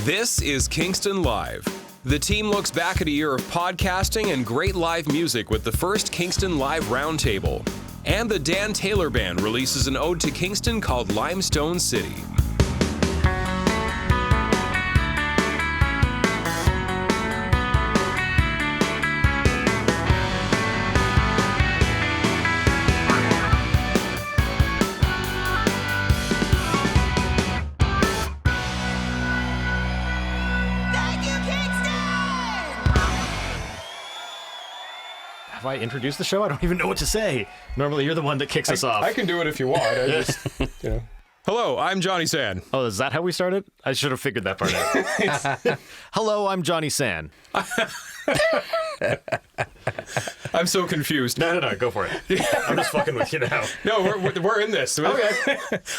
This is Kingston Live. The team looks back at a year of podcasting and great live music with the first Kingston Live Roundtable. And the Dan Taylor Band releases an ode to Kingston called Limestone City. Have I introduced the show? I don't even know what to say. Normally, you're the one that kicks us off. I can do it if you want. I just, Hello, I'm Johnny San. Oh, is that how we started? I should have figured that part out. Hello, I'm Johnny San. I'm so confused. No, go for it. I'm just fucking with you now. No, we're in this. Okay.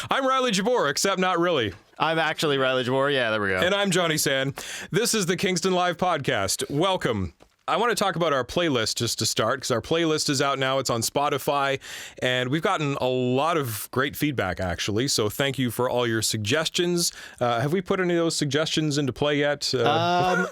I'm Riley Jabour, except not really. I'm actually Riley Jabour. Yeah, there we go. And I'm Johnny San. This is the Kingston Live Podcast. Welcome. I want to talk about our playlist just to start, because our playlist is out now. It's on Spotify, and we've gotten a lot of great feedback, actually. So thank you for all your suggestions. Have we put any of those suggestions into play yet?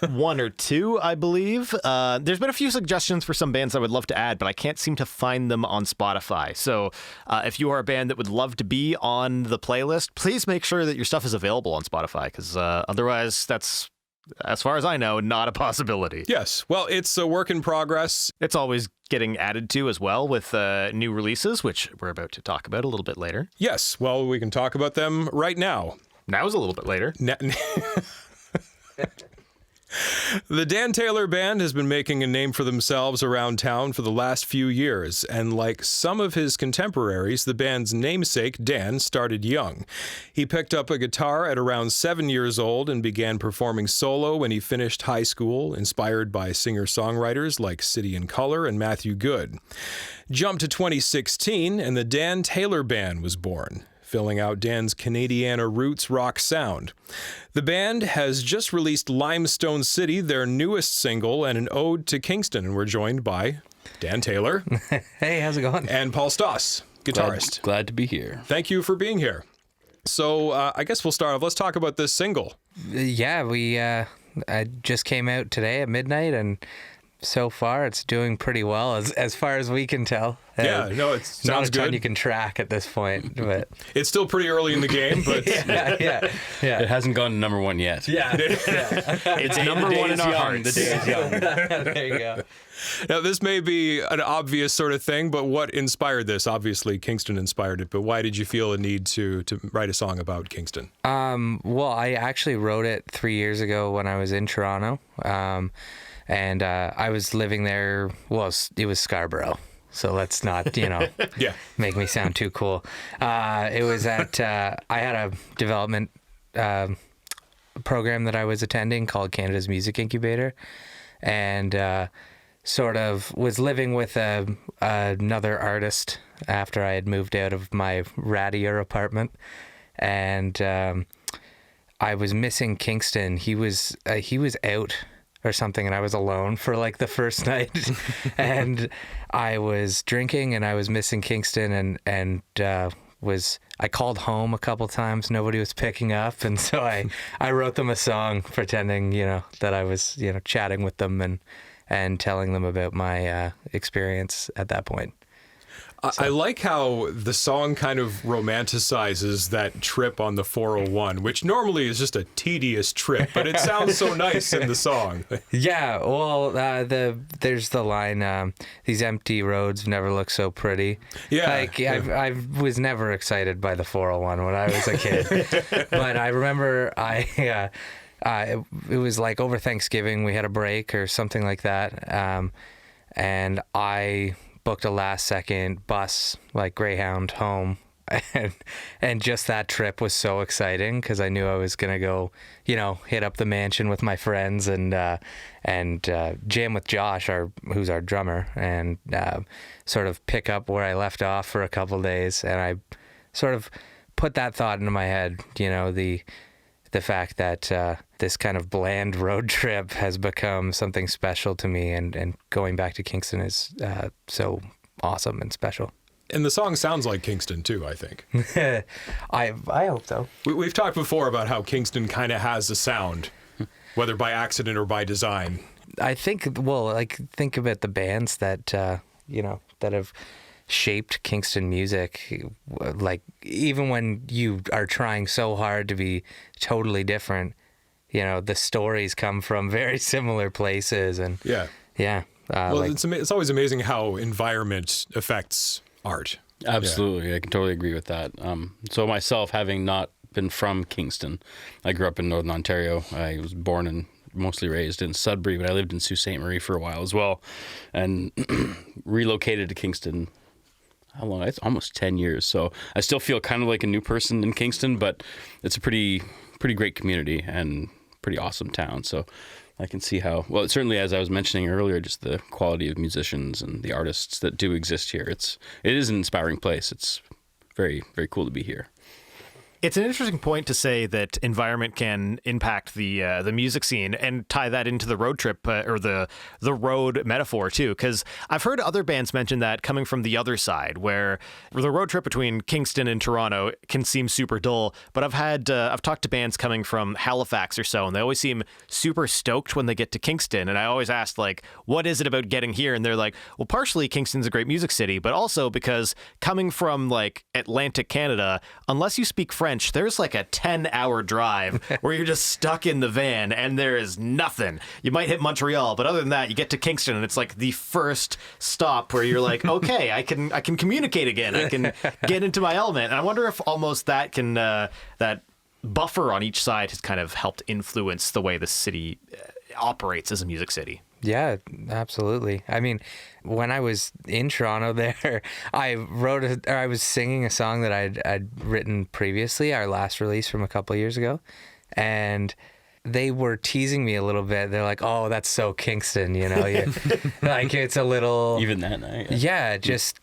One or two, I believe. There's been a few suggestions for some bands I would love to add, but I can't seem to find them on Spotify. So if you are a band that would love to be on the playlist, please make sure that your stuff is available on Spotify, because otherwise that's, as far as I know, not a possibility. Yes. Well, it's a work in progress. It's always getting added to as well with new releases, which we're about to talk about a little bit later. Yes. Well, we can talk about them right now. Now's a little bit later. The Dan Taylor Band has been making a name for themselves around town for the last few years, and like some of his contemporaries, the band's namesake, Dan, started young. He picked up a guitar at around 7 years old and began performing solo when he finished high school, inspired by singer-songwriters like City and Colour and Matthew Good. Jump to 2016, and the Dan Taylor Band was born, filling out Dan's Canadiana roots rock sound. The band has just released Limestone City, their newest single, and an ode to Kingston, and we're joined by Dan Taylor. Hey, how's it going? And Paul Stoss, guitarist. Glad to be here. Thank you for being here. So I guess we'll start off. Let's talk about this single. Yeah, I just came out today at midnight, and so far it's doing pretty well as far as we can tell. Yeah, no, it sounds not a ton good. you can track at this point, but It's still pretty early in the game, but yeah. It hasn't gone to number one yet. Yeah. It's number one in our hearts. The day is young. There you go. now this may be an obvious sort of thing, but what inspired this? Obviously, Kingston inspired it, but why did you feel a need to write a song about Kingston? Well, I actually wrote it 3 years ago when I was in Toronto. And I was living there, well, it was Scarborough, so let's not, Yeah. make me sound too cool. It was at, I had a development program that I was attending called Canada's Music Incubator, and sort of was living with another artist after I had moved out of my rattier apartment, and I was missing Kingston. He was out or something, and I was alone for like the first night, and I was drinking, and I was missing Kingston, and I called home a couple times. Nobody was picking up, and so I wrote them a song pretending, that I was, chatting with them and telling them about my experience at that point. I like how the song kind of romanticizes that trip on the 401, which normally is just a tedious trip, but it sounds so nice in the song. Yeah, well, there's the line, these empty roads never look so pretty. Yeah. Like, I was never excited by the 401 when I was a kid. But I remember it was like over Thanksgiving, we had a break or something like that. And I booked a last second bus, like Greyhound, home, and just that trip was so exciting because I knew I was gonna go, hit up the mansion with my friends and jam with Josh, who's our drummer, and sort of pick up where I left off for a couple days. And I sort of put that thought into my head, the fact that this kind of bland road trip has become something special to me, and going back to Kingston is so awesome and special. And the song sounds like Kingston too, I think. I hope so. We've talked before about how Kingston kind of has a sound, whether by accident or by design. I think, well, like, think about the bands that, that have shaped Kingston music. Like, even when you are trying so hard to be totally different, the stories come from very similar places. And yeah. Well, it's always amazing how environment affects art. Absolutely. I can totally agree with that. So myself, having not been from Kingston, I grew up in Northern Ontario. I was born and mostly raised in Sudbury, but I lived in Sault Ste. Marie for a while as well, and relocated to Kingston. How long? It's almost 10 years. So I still feel kind of like a new person in Kingston, but it's a pretty great community and pretty awesome town. So I can see how, well, certainly, as I was mentioning earlier, just the quality of musicians and the artists that do exist here. It is an inspiring place. It's very, very cool to be here. It's an interesting point to say that environment can impact the music scene and tie that into the road trip or the road metaphor too. Because I've heard other bands mention that coming from the other side, where the road trip between Kingston and Toronto can seem super dull. But I've talked to bands coming from Halifax or so, and they always seem super stoked when they get to Kingston. And I always ask, like, what is it about getting here? And they're like, well, partially Kingston's a great music city, but also because coming from like Atlantic Canada, unless you speak French, there's like a 10-hour drive where you're just stuck in the van and there is nothing. You might hit Montreal, but other than that, you get to Kingston and it's like the first stop where you're like, okay, I can communicate again. I can get into my element. And I wonder if almost that can that buffer on each side has kind of helped influence the way the city operates as a music city. Yeah, absolutely. I mean, when I was in Toronto there, I was singing a song that I'd written previously, our last release from a couple of years ago. And they were teasing me a little bit. They're like, oh, that's so Kingston, like it's a little... Even that night. Yeah, just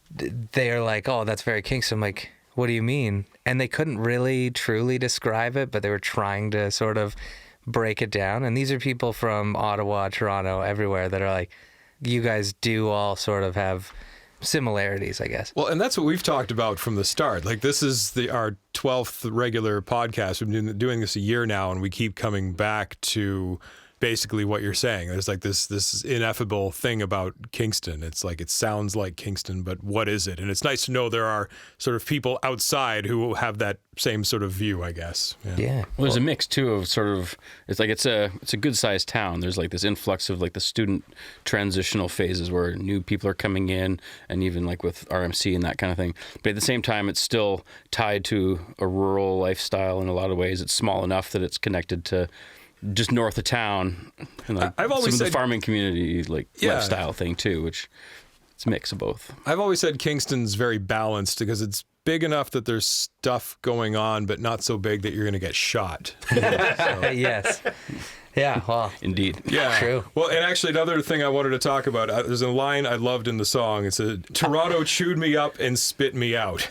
they're like, oh, that's very Kingston. I'm like, what do you mean? And they couldn't really truly describe it, but they were trying to sort of break it down. And these are people from Ottawa, Toronto, everywhere that are like, you guys do all sort of have similarities, I guess. Well, and that's what we've talked about from the start. Like, this is our 12th regular podcast. We've been doing this a year now, and we keep coming back to basically what you're saying. There's like this ineffable thing about Kingston. It's like, it sounds like Kingston, but what is it? And it's nice to know there are sort of people outside who have that same sort of view, I guess. Yeah. Well, there's a mix too of sort of, it's like it's a good sized town. There's like this influx of like the student transitional phases where new people are coming in, and even like with RMC and that kind of thing. But at the same time, it's still tied to a rural lifestyle in a lot of ways. It's small enough that it's connected to just north of town, and like I've always some of said, the farming community lifestyle thing too, which it's a mix of both. I've always said Kingston's very balanced because it's big enough that there's stuff going on, but not so big that you're going to get shot. Yes. Yeah, well, indeed. Yeah. True. Well, and actually another thing I wanted to talk about, there's a line I loved in the song. It said, Toronto chewed me up and spit me out.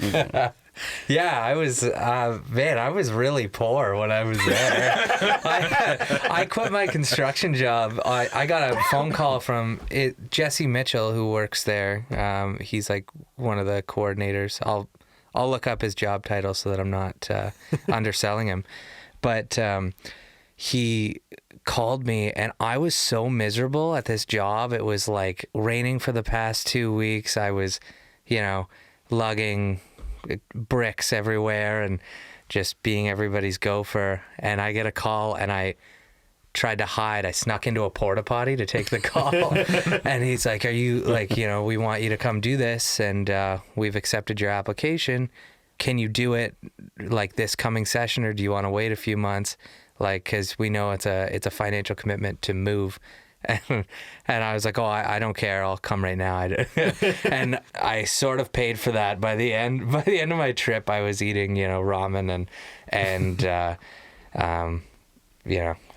Yeah, I was, I was really poor when I was there. I quit my construction job. I got a phone call from Jesse Mitchell, who works there. He's like one of the coordinators. I'll look up his job title so that I'm not underselling him. But he called me, and I was so miserable at this job. It was like raining for the past 2 weeks. I was, lugging bricks everywhere and just being everybody's gopher. And I get a call, and I tried to hide. I snuck into a porta potty to take the call. And he's like, are you we want you to come do this, and we've accepted your application. Can you do it like this coming session, or do you want to wait a few months? Like, because we know it's a financial commitment to move. And I was like, oh, I don't care. I'll come right now. And I sort of paid for that. By the end of my trip, I was eating, ramen and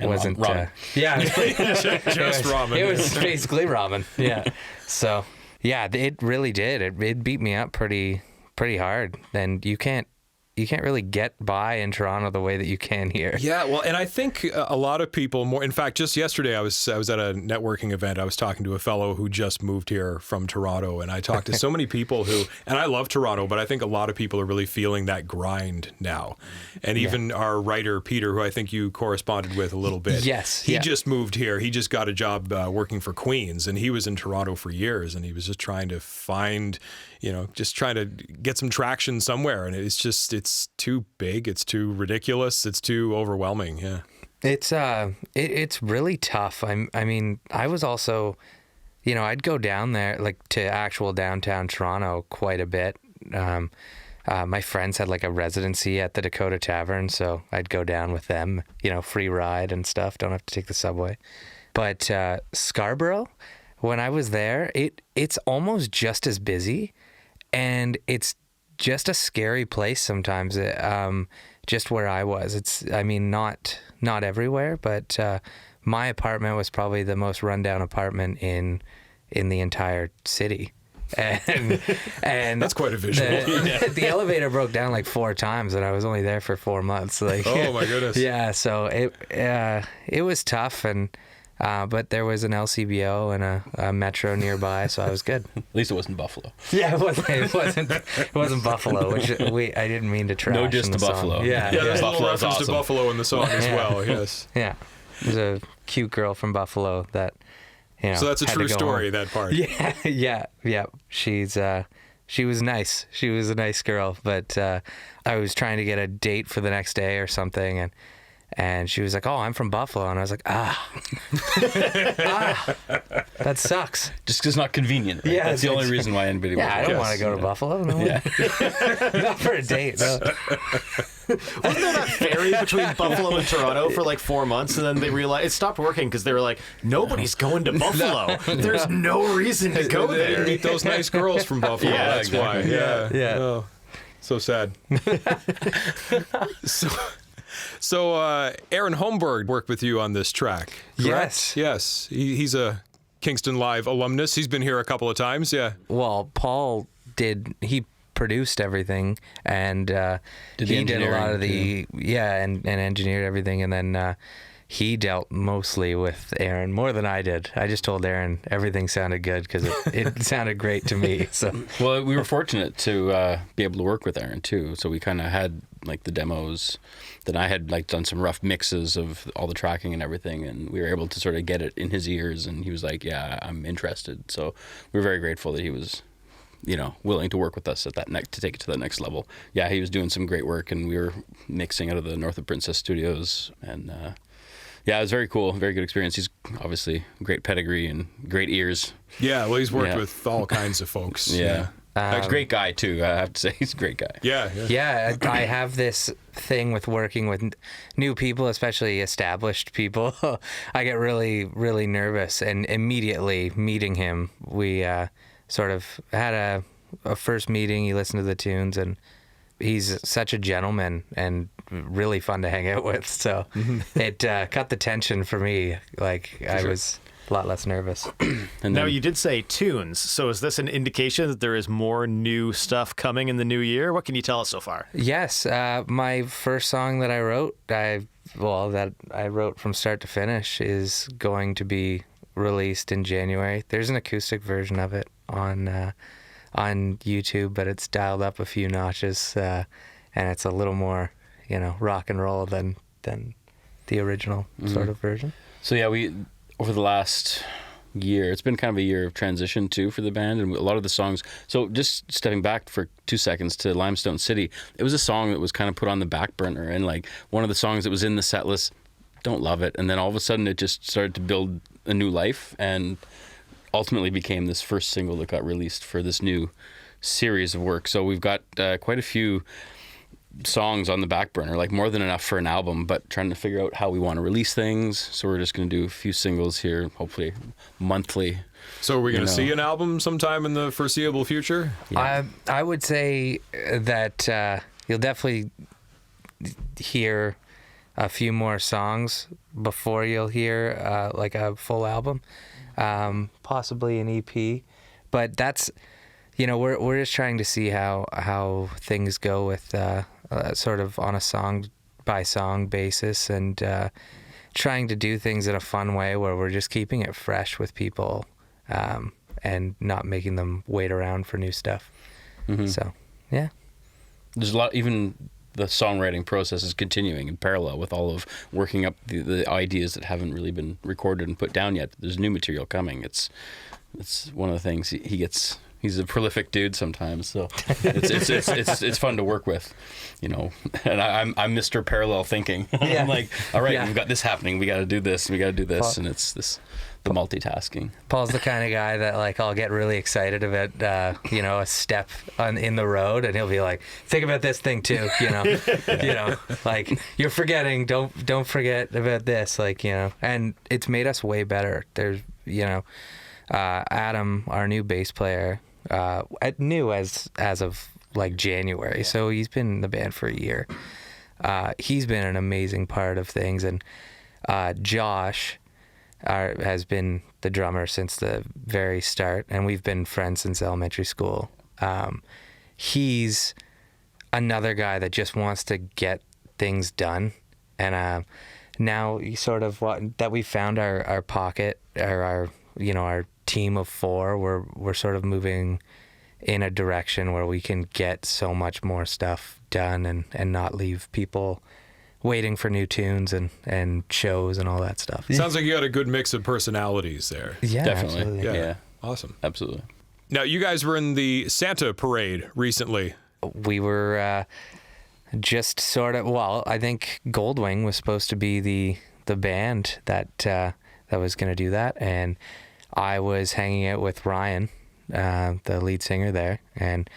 wasn't ramen. Just ramen. It was basically ramen. Yeah. So yeah, it really did. It beat me up pretty hard. And you can't you can't really get by in Toronto the way that you can here. Yeah, well, and I think a lot of people more. In fact, just yesterday I was at a networking event. I was talking to a fellow who just moved here from Toronto, and I talked to so many people who, and I love Toronto, but I think a lot of people are really feeling that grind now. And even our writer Peter, who I think you corresponded with a little bit, Yes, he just moved here. He just got a job working for Queen's, and he was in Toronto for years, and he was just trying to find, just trying to get some traction somewhere, and it's too big, it's too ridiculous, it's too overwhelming. Yeah, it's really tough. I mean, I was also, I'd go down there like to actual downtown Toronto quite a bit. My friends had like a residency at the Dakota Tavern, so I'd go down with them. Free ride and stuff. Don't have to take the subway. But Scarborough, when I was there, it's almost just as busy, and it's just a scary place sometimes. Just where I was, not everywhere, but my apartment was probably the most rundown apartment in the entire city, and that's quite a visual. The elevator broke down like 4 times, and I was only there for 4 months. Like, oh my goodness. Yeah, so it was tough, and but there was an LCBO and a metro nearby, so I was good. At least it wasn't Buffalo. Yeah, it wasn't Buffalo, which I didn't mean to trash. No diss to Buffalo. Yeah, there's a little reference to Buffalo in the song as well. Yes. Yeah, there's a cute girl from Buffalo that, So that's a true story. Home. That part. Yeah. She was nice. She was a nice girl, but I was trying to get a date for the next day or something, and she was like, "Oh, I'm from Buffalo," and I was like, that sucks. Just because it's not convenient. Right? Yeah, that's the only reason why anybody. Yeah, I don't want to go to Buffalo. No. Yeah. Not for a date. No. Wasn't there that ferry between Buffalo and Toronto for like 4 months, and then they realized it stopped working because they were like, nobody's going to Buffalo. There's no reason to go there. Meet those nice girls from Buffalo. Yeah, that's exactly. why. Yeah. Oh, so sad. So Aaron Holmberg worked with you on this track, correct? Yes. He's a Kingston Live alumnus. He's been here a couple of times, yeah. Well, Paul he produced everything, and he did a lot of the, and engineered everything, and then he dealt mostly with Aaron more than I did. I just told Aaron everything sounded good because it sounded great to me. So, well, we were fortunate to be able to work with Aaron too. So we kind of had like the demos. Then I had like done some rough mixes of all the tracking and everything, and we were able to sort of get it in his ears. And he was like, "Yeah, I'm interested." So we were very grateful that he was, willing to work with us at that to take it to the next level. Yeah, he was doing some great work, and we were mixing out of the North of Princess Studios, and it was very cool, very good experience. He's obviously great pedigree and great ears. Yeah, well, he's worked with all kinds of folks. Yeah. He's a great guy too. I have to say, he's a great guy. Yeah. I have this thing with working with new people, especially established people. I get really, really nervous, and immediately meeting him, we sort of had a first meeting. He listened to the tunes, and he's such a gentleman and really fun to hang out with. So it cut the tension for me. Like, I was a lot less nervous. And now, you did say tunes. So is this an indication that there is more new stuff coming in the new year? What can you tell us so far? Yes. My first song that I wrote, that I wrote from start to finish, is going to be released in January. There's an acoustic version of it on YouTube, but it's dialed up a few notches, and it's a little more, rock and roll than the original sort of version. So yeah, we over the last year, it's been kind of a year of transition too for the band, and a lot of the songs. So just stepping back for 2 seconds to Limestone City, it was a song that was kind of put on the back burner, and like one of the songs that was in the set list, don't love it, and then all of a sudden it just started to build a new life, and ultimately became this first single that got released for this new series of work. So we've got quite a few songs on the back burner, like more than enough for an album, but trying to figure out how we want to release things. So we're just going to do a few singles here, hopefully monthly. So are we going to see an album sometime in the foreseeable future? Yeah. I would say that you'll definitely hear a few more songs before you'll hear like a full album. Possibly an EP, but that's, we're just trying to see how things go with sort of on a song by song basis, and trying to do things in a fun way where we're just keeping it fresh with people, and not making them wait around for new stuff. So, yeah. There's a lot, even the songwriting process is continuing in parallel with all of working up the ideas that haven't really been recorded and put down yet. There's new material coming. It's one of the things he's a prolific dude sometimes, so it's fun to work with, you know. And I'm Mr. Parallel Thinking. Yeah. I'm like, all right, Yeah. we've got this happening. We got to do this. We got to do this, and it's the multitasking. Paul's the kind of guy that, like, I'll get really excited about, a step in the road, and he'll be like, think about this thing too, like, you're forgetting, don't forget about this, like, and it's made us way better. There's, Adam, our new bass player, new as of like January, so he's been in the band for a year. He's been an amazing part of things, and Josh has been the drummer since the very start, and we've been friends since elementary school. He's another guy that just wants to get things done, and now that we found our pocket, or our team of four, we're sort of moving in a direction where we can get so much more stuff done, and not leave people waiting for new tunes and shows and all that stuff. Sounds like you got a good mix of personalities there. Yeah, Definitely. absolutely. Yeah. Awesome. Absolutely. Now, you guys were in the Santa parade recently. We were just sort of, I think Goldwing was supposed to be the band that was going to do that, and I was hanging out with Ryan, the lead singer there, and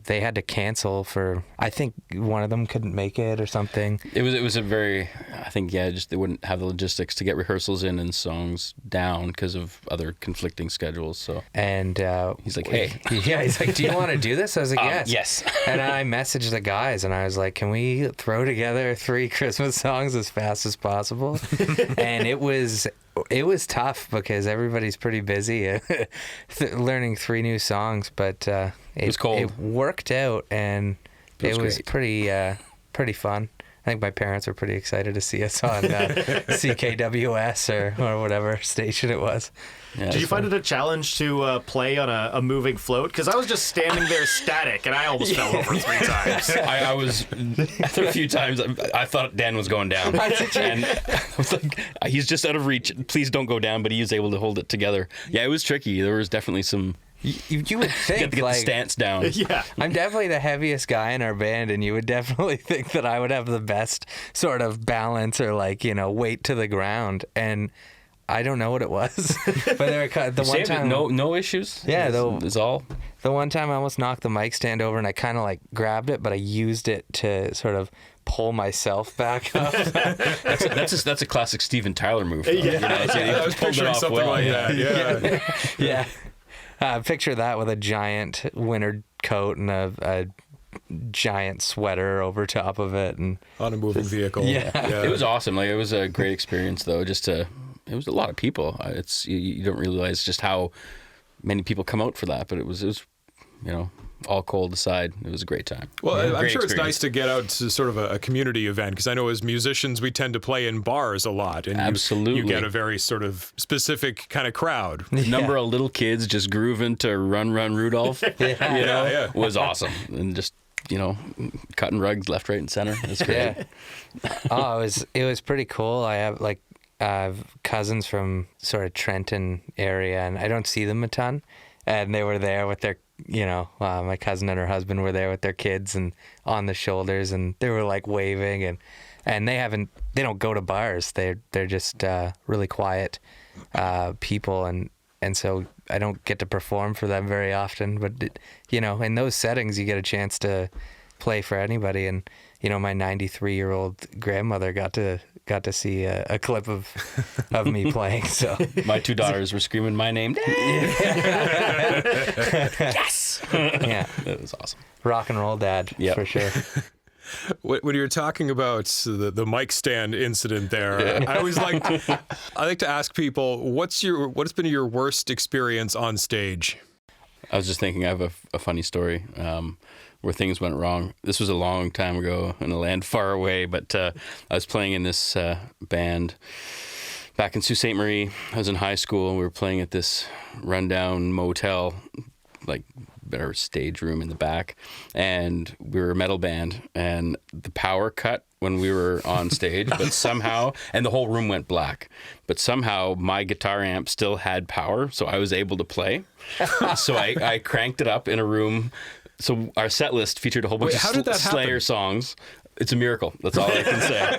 they had to cancel for, I think one of them couldn't make it or something. It was a very, I think, just they wouldn't have the logistics to get rehearsals in and songs down because of other conflicting schedules. So, and he's like, hey. Yeah, he's like, do you want to do this? I was like, yes. Yes. And I messaged the guys, and I was like, can we throw together 3 Christmas songs as fast as possible? And it was tough because everybody's pretty busy learning 3 new songs, but it was cold. It worked out, and it was pretty fun. I think my parents were pretty excited to see us on CKWS or whatever station it was. Yeah, did you find it a challenge to play on a moving float? Because I was just standing there static, and I almost fell over 3 times. I was a few times. I thought Dan was going down, and I was like, "He's just out of reach. Please don't go down." But he was able to hold it together. Yeah, it was tricky. There was definitely some. You would think, get the stance down. Yeah, I'm definitely the heaviest guy in our band, and you would definitely think that I would have the best sort of balance or weight to the ground, and I don't know what it was. But the one time, no issues. Yeah, it's all. The one time I almost knocked the mic stand over, and I kind of grabbed it, but I used it to sort of pull myself back up. That's a classic Steven Tyler move. Though, yeah, I was picturing something like that. Yeah. Yeah. Picture that with a giant winter coat and a giant sweater over top of it, and on a moving vehicle. Yeah. It was awesome. It was a great experience, though. It was a lot of people. You don't realize just how many people come out for that, but it was all cold aside, it was a great time. Well, I'm sure it's nice to get out to sort of a community event, because I know as musicians we tend to play in bars a lot, and absolutely you get a very sort of specific kind of crowd. The number of little kids just grooving to Run Run Rudolph, was awesome, and just cutting rugs left, right, and center. It was great. Yeah. It was pretty cool. I have cousins from sort of Trenton area, and I don't see them a ton, and they were there with their my cousin and her husband were there with their kids and on the shoulders, and they were waving, and they don't go to bars. They're just really quiet people, and so I don't get to perform for them very often, but in those settings you get a chance to play for anybody, and my 93-year-old grandmother got to see a clip of me playing. So my 2 daughters were screaming my name. Yes. Yeah, that was awesome. Rock and roll dad, for sure. When you're talking about the mic stand incident there, I always like to ask people, what's been your worst experience on stage? I was just thinking, I have a funny story. where things went wrong. This was a long time ago in a land far away, but I was playing in this band back in Sault Ste. Marie. I was in high school, and we were playing at this rundown motel, like our stage room in the back, and we were a metal band, and the power cut when we were on stage, but somehow, and the whole room went black, but somehow my guitar amp still had power, so I was able to play. So I cranked it up in a room. So our set list featured a whole bunch of Slayer songs. It's a miracle. That's all I can say.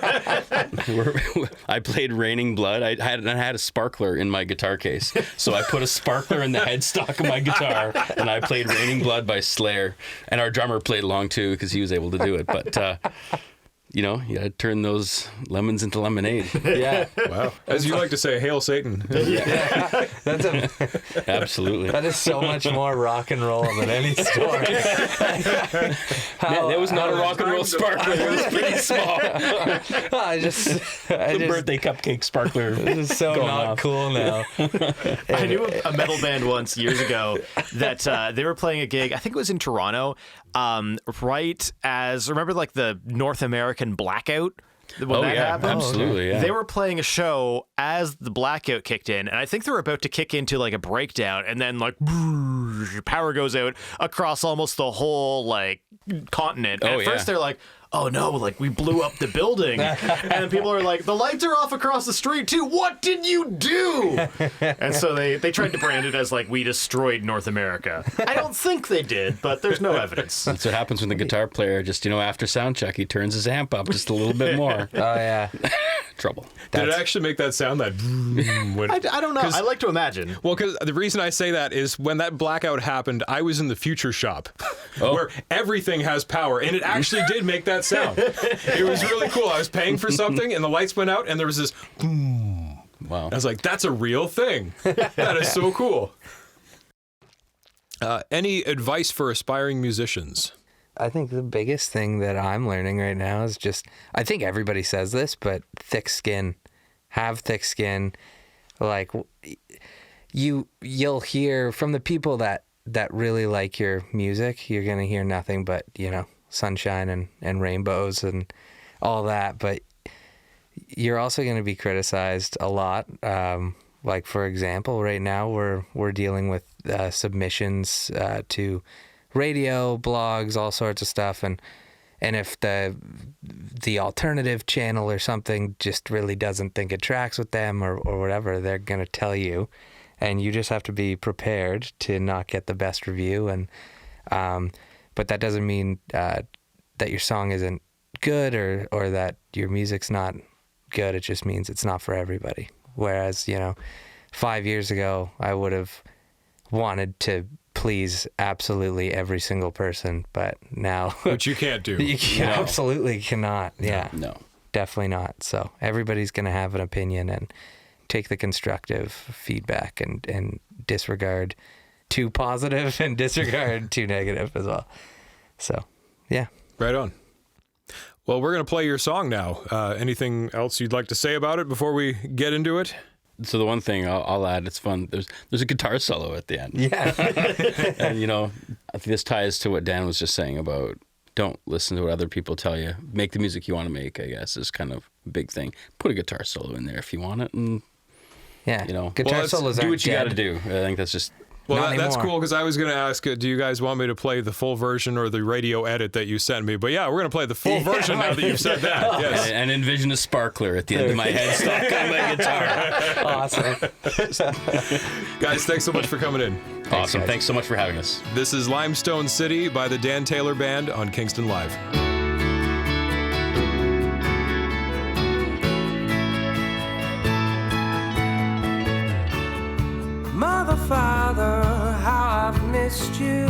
I played Raining Blood. I had a sparkler in my guitar case. So I put a sparkler in the headstock of my guitar, and I played Raining Blood by Slayer. And our drummer played along too, because he was able to do it. But, you know, you gotta turn those lemons into lemonade. Yeah. Wow. As you like to say, Hail Satan. Yeah. Absolutely. That is so much more rock and roll than any story. That was not a rock and roll sparkler. It was pretty small. The birthday cupcake sparkler. This is so not off. Cool now. I knew a metal band once years ago that they were playing a gig. I think it was in Toronto. Right as remember, like the North American blackout. When that happened? Absolutely. Yeah. They were playing a show as the blackout kicked in, and I think they were about to kick into like a breakdown, and then like power goes out across almost the whole like continent. And at first they're like, oh no, like we blew up the building. And people are like, the lights are off across the street too. What did you do? And so they tried to brand it as like we destroyed North America. I don't think they did, but there's no evidence. That's what happens when the guitar player just, after sound check, he turns his amp up just a little bit more. Oh, yeah. Trouble. Did it actually make that sound? That I don't know. I like to imagine. Well, because the reason I say that is when that blackout happened, I was in the future shop where everything has power, and it actually did make that sound. It was really cool. I was paying for something, and the lights went out, and there was this boom. Wow. I was like, that's a real thing. That is so cool. Any advice for aspiring musicians? I think the biggest thing that I'm learning right now is just, I think everybody says this, but thick skin. Have thick skin. Like, you'll hear from the people that really like your music, you're going to hear nothing but, sunshine and rainbows and all that. But you're also going to be criticized a lot. Like, for example, right now we're dealing with submissions to radio, blogs, all sorts of stuff, and if the alternative channel or something just really doesn't think it tracks with them or whatever, they're gonna tell you, and you just have to be prepared to not get the best review. And but that doesn't mean that your song isn't good or that your music's not good. It just means it's not for everybody. Whereas 5 years ago I would have wanted to please absolutely every single person, but now Which you can't do. Absolutely cannot. Yeah, No. definitely not. So everybody's going to have an opinion, and take the constructive feedback and disregard too positive and disregard too negative as well. So yeah, Right on. Well, we're going to play your song now. Anything else you'd like to say about it before we get into it? So the one thing I'll add, it's fun. There's a guitar solo at the end. yeah. And I think this ties to what Dan was just saying about don't listen to what other people tell you. Make the music you want to make, I guess, is kind of a big thing. Put a guitar solo in there if you want it, and Yeah, Well, guitar solos do aren't what you got to dead. do. I think that's just Well, Not that's anymore. cool, because I was going to ask, do you guys want me to play the full version or the radio edit that you sent me? But yeah, we're going to play the full version now that you've said that. Yes. and envision a sparkler at the end of my headstock on my guitar. Awesome. Guys, thanks so much for coming in. Awesome. guys. Thanks so much for having us. This is Limestone City by the Dan Taylor Band on Kingston Live. Mother, Father, how I've missed you.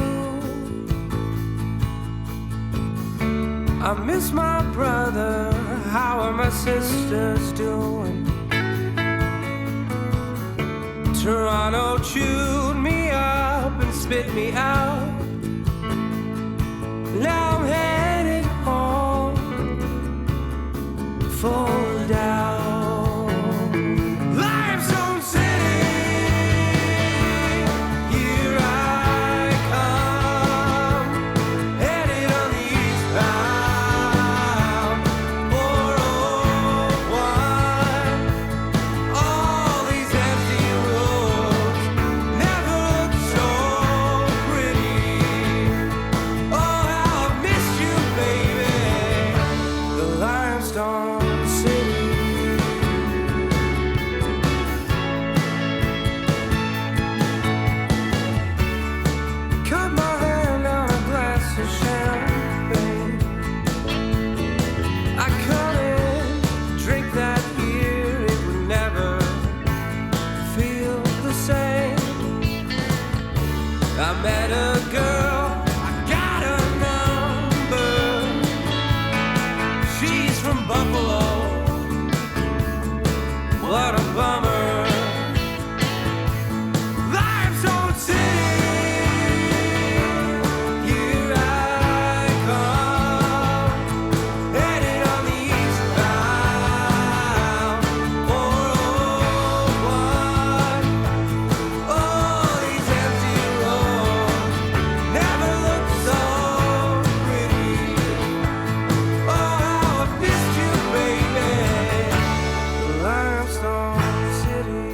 I miss my brother, how are my sisters doing? Toronto chewed me up and spit me out. Now I'm headed home, full down. Limestone City, here I come, headed what a bummer. Limestone City, here I come, headed on the eastbound 401. Oh, these empty roads never looked so pretty. Oh, how I've missed you, baby. Limestone City.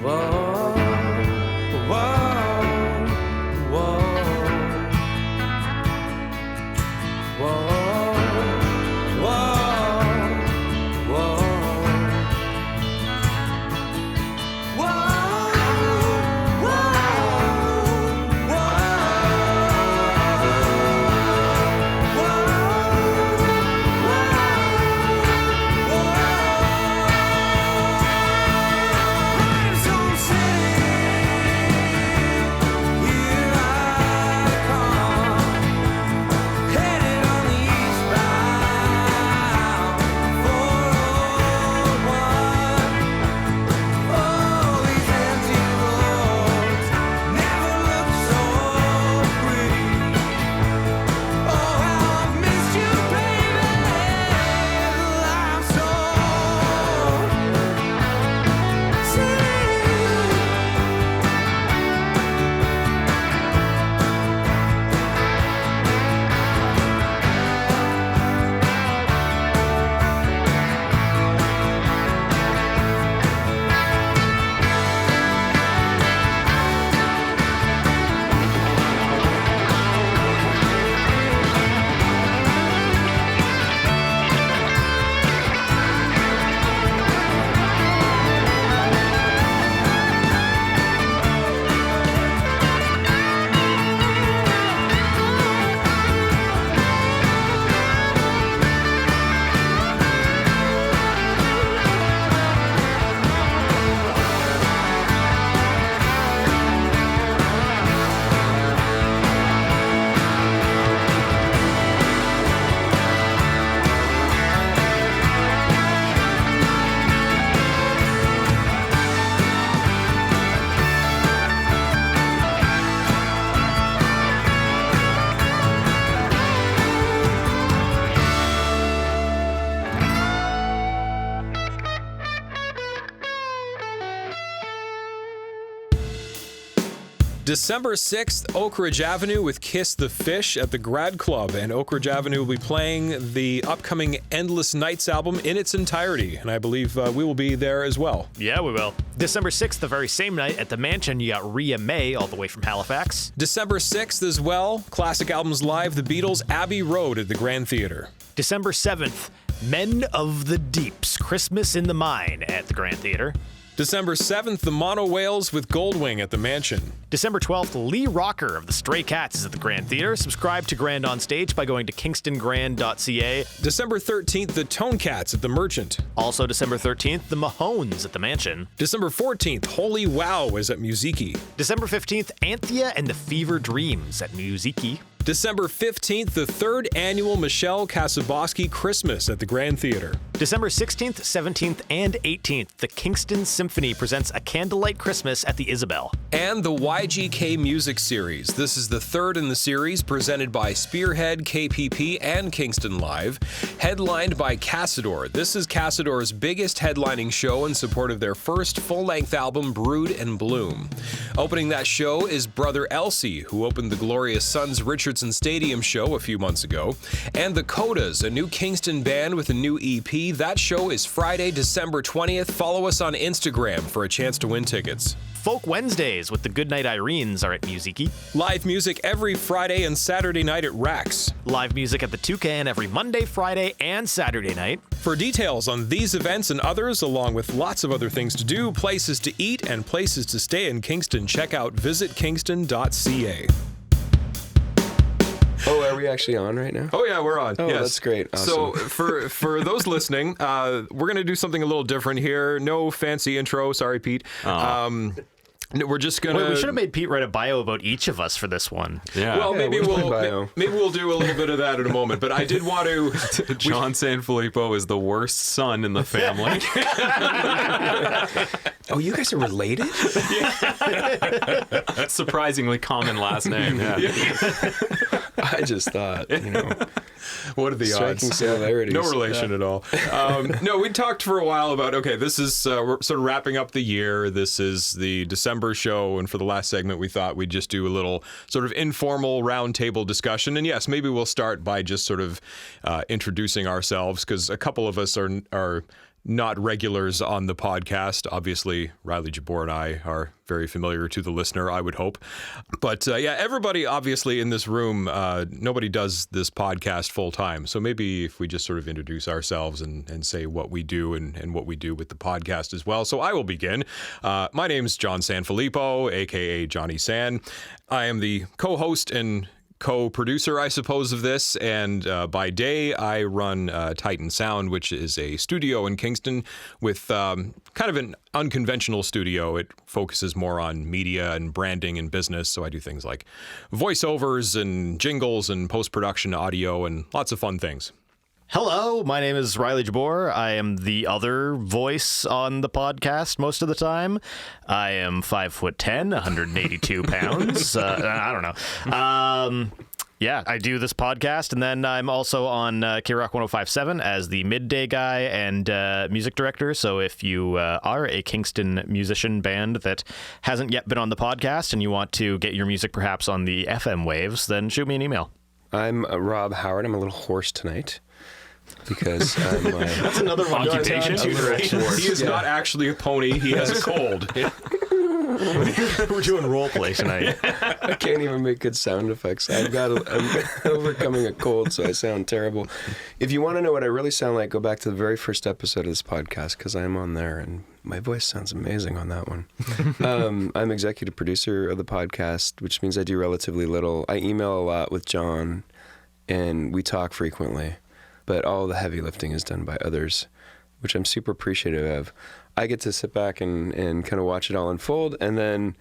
Whoa, whoa, whoa, whoa, whoa, Limestone City, here I come, headed on the eastbound 401. Oh, these empty roads never looked so pretty. Oh, how I've missed you, baby. Limestone City. December 6th, Oak Ridge Avenue with Kiss the Fish at the Grad Club, and Oak Ridge Avenue will be playing the upcoming Endless Nights album in its entirety, and I believe we will be there as well. Yeah, we will. December 6th, the very same night at the Mansion, you got Rhea May all the way from Halifax. December 6th as well, Classic Albums Live, The Beatles, Abbey Road at the Grand Theatre. December 7th, Men of the Deeps, Christmas in the Mine at the Grand Theatre. December 7th, the Mono Whales with Goldwing at the Mansion. December 12th, Lee Rocker of the Stray Cats is at the Grand Theatre. Subscribe to Grand on Stage by going to kingstongrand.ca. December 13th, the Tone Cats at the Merchant. Also December 13th, the Mahones at the Mansion. December 14th, Holy Wow is at Musiki. December 15th, Anthea and the Fever Dreams at Musiki. December 15th, the third annual Michelle Kasaboski Christmas at the Grand Theatre. December 16th, 17th, and 18th, the Kingston Symphony presents A Candlelight Christmas at the Isabel. And the YGK Music Series. This is the third in the series, presented by Spearhead, KPP, and Kingston Live, headlined by Cassador. This is Cassador's biggest headlining show in support of their first full-length album, Brood and Bloom. Opening that show is Brother Elsie, who opened the Glorious Sons Richardson Stadium show a few months ago, and the Codas, a new Kingston band with a new EP. That show is Friday, December 20th. Follow us on Instagram for a chance to win tickets. Folk Wednesdays with the Goodnight Irenes are at Musiki. Live music every Friday and Saturday night at Rax. Live music at the Toucan every Monday, Friday, and Saturday night. For details on these events and others, along with lots of other things to do, places to eat, and places to stay in Kingston, check out visitkingston.ca. Oh, are we actually on right now? Oh yeah, we're on. Oh, yes. that's great. So Awesome. for those listening, we're gonna do something a little different here. No fancy intro. Sorry, Pete. We're just gonna. Wait, we should have made Pete write a bio about each of us for this one. Yeah. Well, maybe where's my bio? maybe we'll do a little bit of that in a moment. But I did want to. John Sanfilippo is the worst son in the family. Oh, you guys are related? That's surprisingly common last name. Yeah. I just thought, What are the striking odds? similarities. No relation at all. No, we talked for a while about, okay, this is, we're sort of wrapping up the year. This is the December show. And for the last segment, we thought we'd just do a little sort of informal roundtable discussion. And yes, maybe we'll start by just sort of introducing ourselves, because a couple of us are not regulars on the podcast. Obviously, Riley Jabour and I are very familiar to the listener, I would hope. But yeah, everybody obviously in this room, nobody does this podcast full time. So maybe if we just sort of introduce ourselves and say what we do and what we do with the podcast as well. So I will begin. My name is John Sanfilippo, aka Johnny San. I am the co-host and co-producer, I suppose, of this, and by day I run Titan Sound, which is a studio in Kingston with kind of an unconventional studio. It focuses more on media and branding and business, so I do things like voiceovers and jingles and post-production audio and lots of fun things. Hello, my name is Riley Jabour. I am the other voice on the podcast most of the time. I am 5'10", 182 pounds. I don't know. Yeah, I do this podcast, and then I'm also on K-Rock 105.7 as the midday guy and music director. So if you are a Kingston musician band that hasn't yet been on the podcast and you want to get your music perhaps on the FM waves, then shoot me an email. I'm Rob Howard. I'm a little hoarse tonight because I'm That's another occupation. He is not actually a pony. He has a cold. We're doing role play tonight. I can't even make good sound effects. I'm overcoming a cold, so I sound terrible. If you want to know what I really sound like, go back to the very first episode of this podcast, because I'm on there, and my voice sounds amazing on that one. I'm executive producer of the podcast, which means I do relatively little. I email a lot with John, and we talk frequently, but all the heavy lifting is done by others, which I'm super appreciative of. I get to sit back and kind of watch it all unfold, and then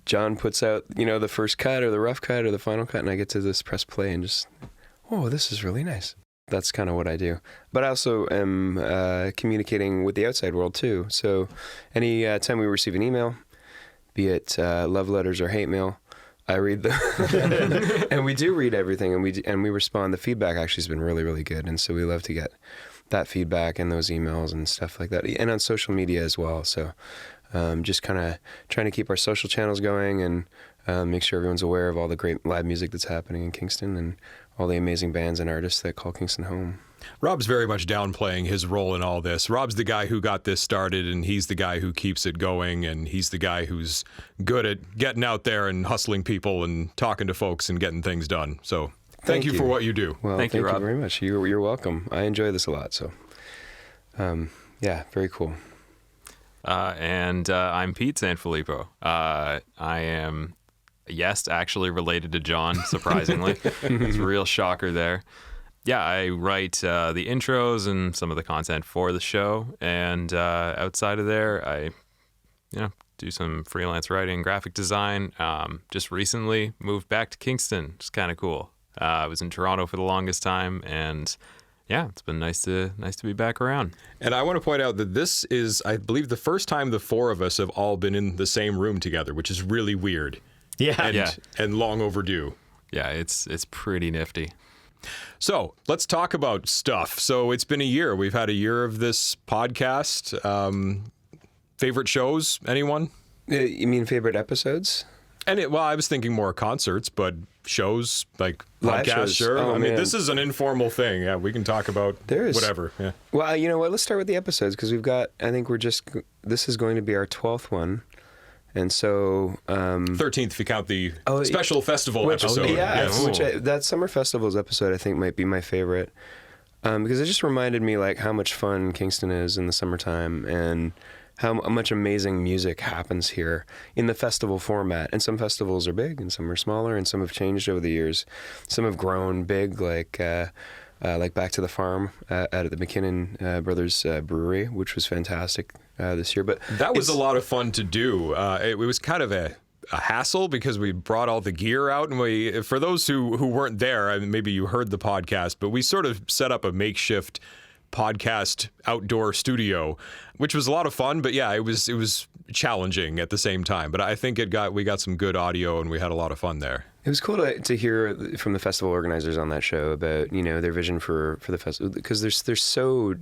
John puts out, the first cut or the rough cut or the final cut, and I get to just press play and just, oh, this is really nice. That's kind of what I do. But I also am communicating with the outside world too. So any time we receive an email, be it love letters or hate mail, I read them. And we do read everything, and we respond. The feedback actually has been really, really good, and so we love to get that feedback and those emails and stuff like that, and on social media as well. So just kind of trying to keep our social channels going and make sure everyone's aware of all the great live music that's happening in Kingston and all the amazing bands and artists that call Kingston home. Rob's very much downplaying his role in all this. Rob's the guy who got this started, and he's the guy who keeps it going, and he's the guy who's good at getting out there and hustling people and talking to folks and getting things done. So thank you for what you do. Well, Thank thank you, you Rob. very much. You're welcome. I enjoy this a lot. So, yeah, very cool. And I'm Pete Sanfilippo. I am, yes, actually related to John, surprisingly. It's a real shocker there. Yeah, I write the intros and some of the content for the show. And outside of there, I do some freelance writing, graphic design. Just recently moved back to Kingston. It's kind of cool. I was in Toronto for the longest time, and yeah, it's been nice to be back around. And I want to point out that this is, I believe, the first time the four of us have all been in the same room together, which is really weird. Yeah. And long overdue. Yeah, it's pretty nifty. So let's talk about stuff. So it's been a year. We've had a year of this podcast. Favorite shows? Anyone? You mean favorite episodes? Well, I was thinking more concerts, but shows like Live podcasts, shows. sure. Oh, I mean, man. this is an informal thing. Yeah, we can talk about whatever. Yeah. Well, you know what? Let's start with the episodes because this is going to be our 12th one. And so 13th if you count the special festival which, episode. Yeah, Yes. that Summer Festivals episode I think might be my favorite because it just reminded me like how much fun Kingston is in the summertime and how much amazing music happens here in the festival format. And some festivals are big and some are smaller, and some have changed over the years. Some have grown big, like Back to the Farm at the McKinnon Brothers Brewery, which was fantastic this year. But that was a lot of fun to do. It was kind of a hassle because we brought all the gear out, and for those who weren't there, I mean, maybe you heard the podcast, but we sort of set up a makeshift podcast outdoor studio, which was a lot of fun. But yeah, it was challenging at the same time. But I think we got some good audio, and we had a lot of fun there. It was cool to hear from the festival organizers on that show about their vision for the festival, because they're so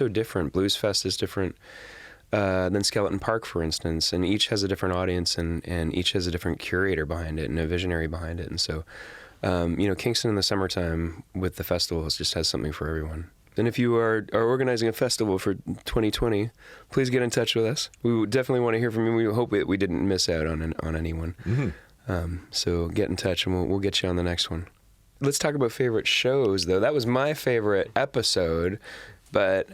different. Blues Fest is different than Skeleton Park, for instance, and each has a different audience and each has a different curator behind it and a visionary behind it. And so, Kingston in the summertime with the festivals just has something for everyone. And if you are organizing a festival for 2020, please get in touch with us. We would definitely want to hear from you. We hope we didn't miss out on anyone. Mm-hmm. So get in touch and we'll get you on the next one. Let's talk about favorite shows, though. That was my favorite episode, but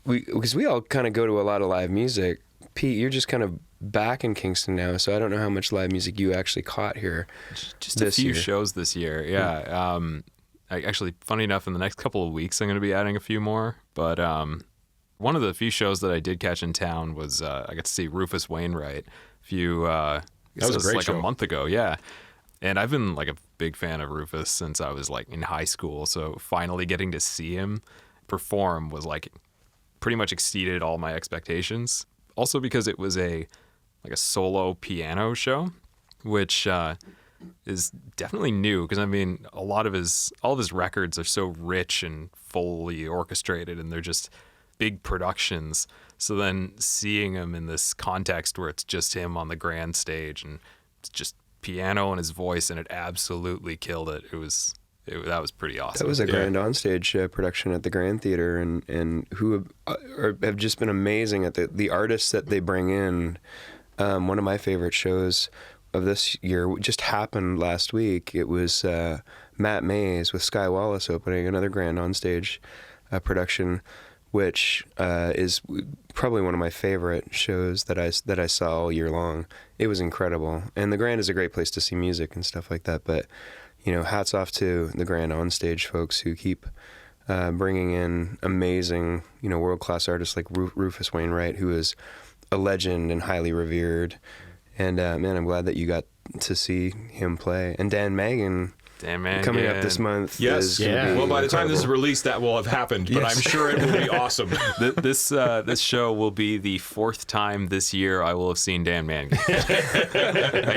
because we all kind of go to a lot of live music. Pete, you're just kind of back in Kingston now, so I don't know how much live music you actually caught here. Just a few shows this year, yeah. Actually, funny enough, in the next couple of weeks, I'm going to be adding a few more. But one of the few shows that I did catch in town was I got to see Rufus Wainwright. That was a great show. A month ago, yeah. And I've been like a big fan of Rufus since I was like in high school. So finally getting to see him perform was like pretty much exceeded all my expectations. Also because it was a solo piano show, which is definitely new, because I mean all of his records are so rich and fully orchestrated, and they're just big productions. So then seeing him in this context where it's just him on the grand stage and it's just piano and his voice, and it absolutely killed it. That was pretty awesome. That was a grand onstage production at the Grand Theater, and who have just been amazing at the artists that they bring in. One of my favorite shows of this year just happened last week. It was Matt Mays with Sky Wallace opening another grand onstage production, which is probably one of my favorite shows that I saw all year long. It was incredible, and the Grand is a great place to see music and stuff like that. But hats off to the Grand onstage folks who keep bringing in amazing, world-class artists like Rufus Wainwright, who is a legend and highly revered. And man, I'm glad that you got to see him play. And Dan Mangan coming up this month. Yes. Well, by the time this is released, that will have happened. But I'm sure it will be awesome. This show will be the fourth time this year I will have seen Dan Mangan.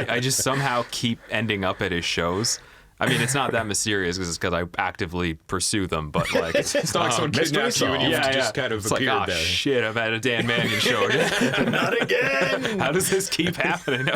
I just somehow keep ending up at his shows. I mean, it's not that mysterious because I actively pursue them, but like it's not like someone kidnapped you and you just kind of appeared like, there. Shit, I've had a Dan Mangan show. Not again. How does this keep happening?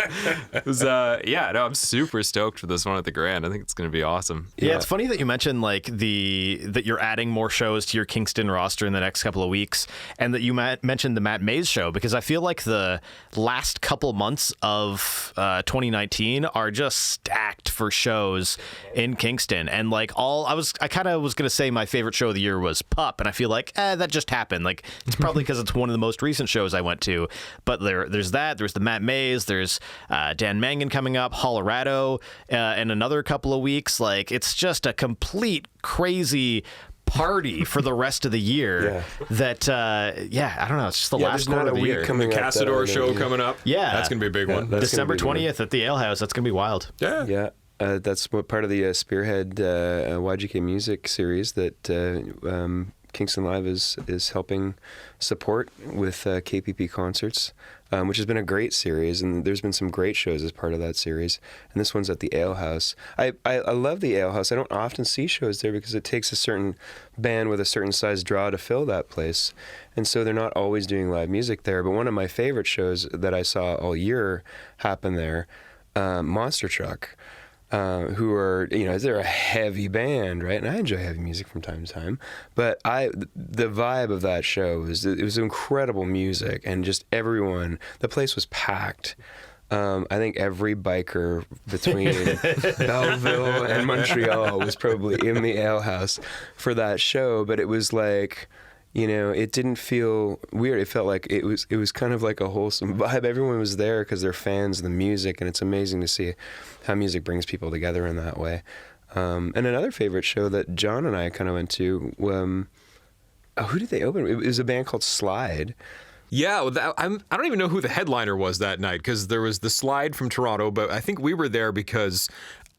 It was, I'm super stoked for this one at the Grand. I think it's going to be awesome. Yeah, it's funny that you mentioned like that you're adding more shows to your Kingston roster in the next couple of weeks, and that you mentioned the Matt Mays show, because I feel like the last couple months of 2019 are just stacked for shows in Kingston. And like I kind of was gonna say my favorite show of the year was Pup, and I feel like that just happened. Like it's probably because it's one of the most recent shows I went to. But there's the Matt Mays, there's Dan Mangan coming up, Colorado in another couple of weeks. Like it's just a complete crazy party for the rest of the year. That I don't know, it's just the last quarter of the year. The Cassador show coming up. That's gonna be a big one. December 20th at the Ale House. That's gonna be wild. That's what part of the Spearhead YGK Music series that Kingston Live is helping support with KPP Concerts, which has been a great series, and there's been some great shows as part of that series. And this one's at the Ale House. I love the Ale House. I don't often see shows there because it takes a certain band with a certain size draw to fill that place, and so they're not always doing live music there. But one of my favorite shows that I saw all year happen there, Monster Truck. Who are, they're a heavy band, right? And I enjoy heavy music from time to time. But the vibe of that show was incredible music, and just everyone, the place was packed. I think every biker between Belleville and Montreal was probably in the Ale House for that show. But it was like, it didn't feel weird. It felt like it was kind of like a wholesome vibe. Everyone was there because they're fans of the music, and it's amazing to see how music brings people together in that way. And another favorite show that John and I kind of went to, who did they open? It was a band called Slide. Yeah, well, I don't even know who the headliner was that night, because there was the Slide from Toronto, but I think we were there because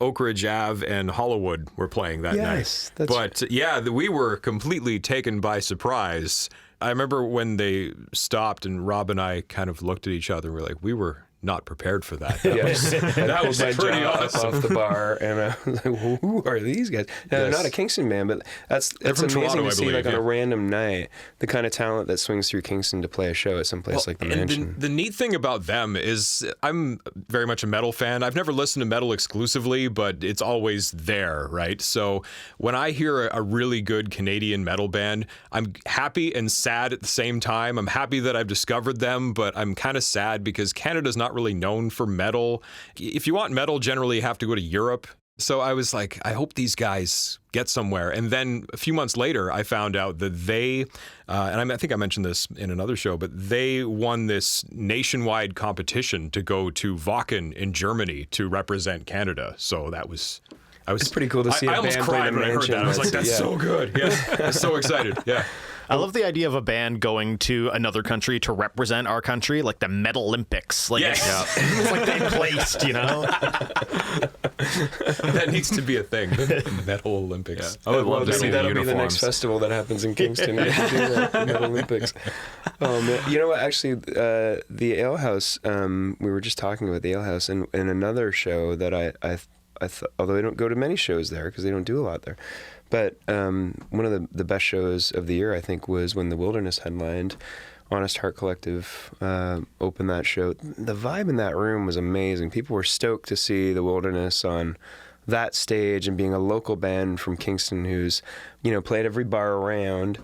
Oak Ridge Ave and Hollywood were playing that night. But yeah, we were completely taken by surprise. I remember when they stopped and Rob and I kind of looked at each other and we were like, we were not prepared for that. That was my pretty jaw awesome. off the bar, and I was like, well, who are these guys? Now, they're not a Kingston band, but it's amazing Toronto, to see, believe, like, on a random night, the kind of talent that swings through Kingston to play a show at some place like the Mansion. The neat thing about them is I'm very much a metal fan. I've never listened to metal exclusively, but it's always there, right? So when I hear a really good Canadian metal band, I'm happy and sad at the same time. I'm happy that I've discovered them, but I'm kind of sad because Canada's not really known for metal. If you want metal, generally you have to go to Europe. So I was like, I hope these guys get somewhere. And then a few months later, I found out that they, and I think I mentioned this in another show, but they won this nationwide competition to go to Wacken in Germany to represent Canada. So that was... It's pretty cool to see a I almost band play cried the when I heard Mansion. that. I was like, that's so good. Yeah, I was so excited. Yeah. I love the idea of a band going to another country to represent our country, like the Metal Olympics. Like, it's like they placed, That needs to be a thing. The Metal Olympics. I would love to see the that'll be the next uniforms. festival that happens in Kingston. We should do that, the Metal Olympics. Oh man, you know what? Actually, the Ale House. We were just talking about the Ale House, and another show that I although I don't go to many shows there because they don't do a lot there. But one of the best shows of the year, I think, was when the Wilderness headlined. Honest Heart Collective opened that show. The vibe in that room was amazing. People were stoked to see the Wilderness on that stage, and being a local band from Kingston who's, played every bar around.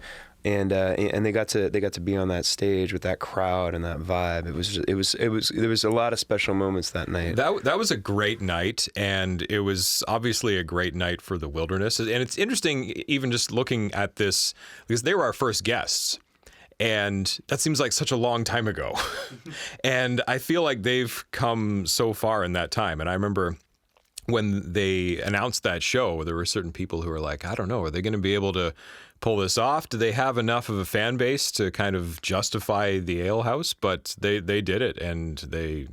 And they got to be on that stage with that crowd and that vibe. There was a lot of special moments that night. That was a great night, and it was obviously a great night for the Wilderness. And it's interesting, even just looking at this, because they were our first guests, and that seems like such a long time ago. And I feel like they've come so far in that time. And I remember when they announced that show, there were certain people who were like, I don't know, are they going to be able to pull this off? Do they have enough of a fan base to kind of justify the Ale House? But they did it, and they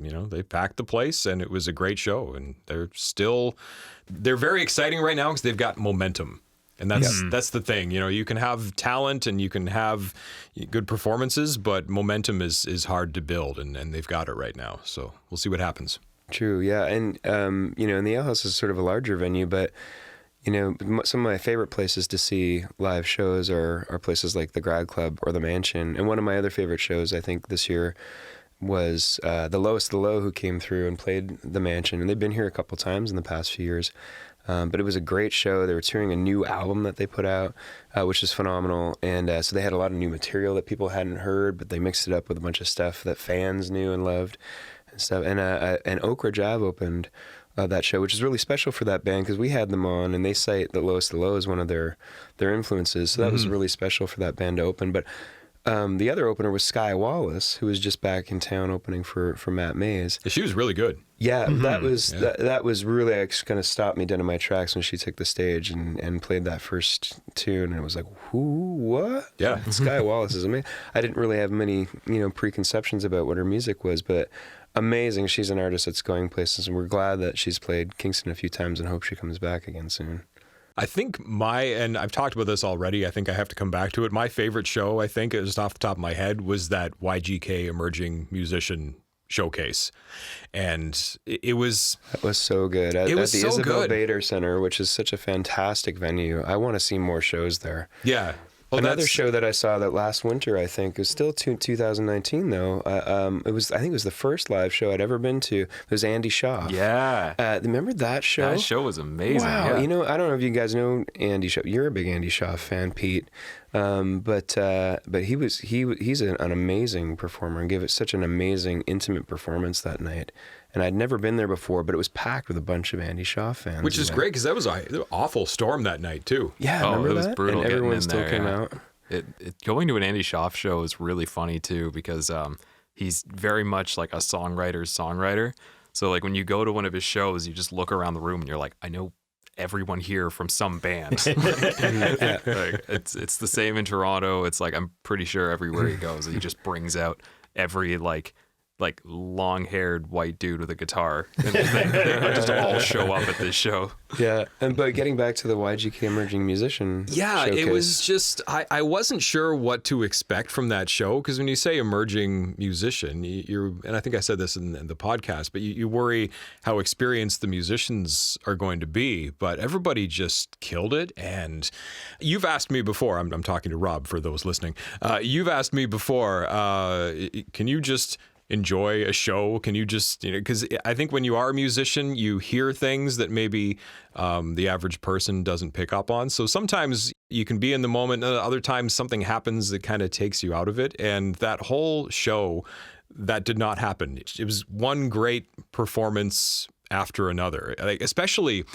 packed the place, and it was a great show. And they're very exciting right now because they've got momentum. And that's the thing. You can have talent and you can have good performances, but momentum is hard to build, and they've got it right now. So we'll see what happens. True, yeah. And, and the Ale House is sort of a larger venue, but, some of my favorite places to see live shows are places like the Grad Club or the Mansion. And one of my other favorite shows, I think, this year was the Lowest of the Low, who came through and played the Mansion. And they've been here a couple times in the past few years. But it was a great show. They were touring a new album that they put out, which is phenomenal. And so they had a lot of new material that people hadn't heard, but they mixed it up with a bunch of stuff that fans knew and loved and stuff. And Oak Ridge Ave opened that show, which is really special for that band because we had them on, and they cite The Lowest of the Low as one of their influences. So that was really special for that band to open. But the other opener was Skye Wallace, who was just back in town opening for Matt Mays. She was really good. Yeah, that was really kind of stopped me dead in my tracks when she took the stage and played that first tune, and it was like, who, what? Yeah. Skye Wallace is amazing. I didn't really have many, preconceptions about what her music was, but amazing. She's an artist that's going places, and we're glad that she's played Kingston a few times and hope she comes back again soon. I think and I've talked about this already, I think I have to come back to it. My favorite show, I think, just off the top of my head, was that YGK Emerging Musician Showcase. And that was so good. At the so Isabel good. Bader Center, which is such a fantastic venue. I want to see more shows there. Yeah. Well, another show that I saw that last winter, I think, was still 2019 though. I think it was the first live show I'd ever been to. It was Andy Shaw. Yeah. Remember that show? That show was amazing. Wow. Yeah. I don't know if you guys know Andy Shaw. You're a big Andy Shaw fan, Pete. But he's an amazing performer and gave it such an amazing, intimate performance that night. And I'd never been there before, but it was packed with a bunch of Andy Shaw fans. Which is great because that was an awful storm that night too. Yeah, remember it was that? brutal And everyone getting in still there, came yeah. out. going to an Andy Schaaf show is really funny too, because he's very much like a songwriter's songwriter. So like when you go to one of his shows, you just look around the room and you're like, I know everyone here from some band. Like, it's the same in Toronto. It's like I'm pretty sure everywhere he goes, he just brings out every like long-haired white dude with a guitar, and they just all show up at this show. Yeah, but getting back to the YGK Emerging Musician showcase. It was just I wasn't sure what to expect from that show, because when you say emerging musician, and I think I said this in the podcast, but you worry how experienced the musicians are going to be, but everybody just killed it. And you've asked me before, I'm talking to Rob for those listening, you've asked me before, can you just enjoy a show? Can you just, because I think when you are a musician, you hear things that maybe the average person doesn't pick up on. So sometimes you can be in the moment, other times something happens that kind of takes you out of it. And that whole show, that did not happen. It was one great performance after another, like especially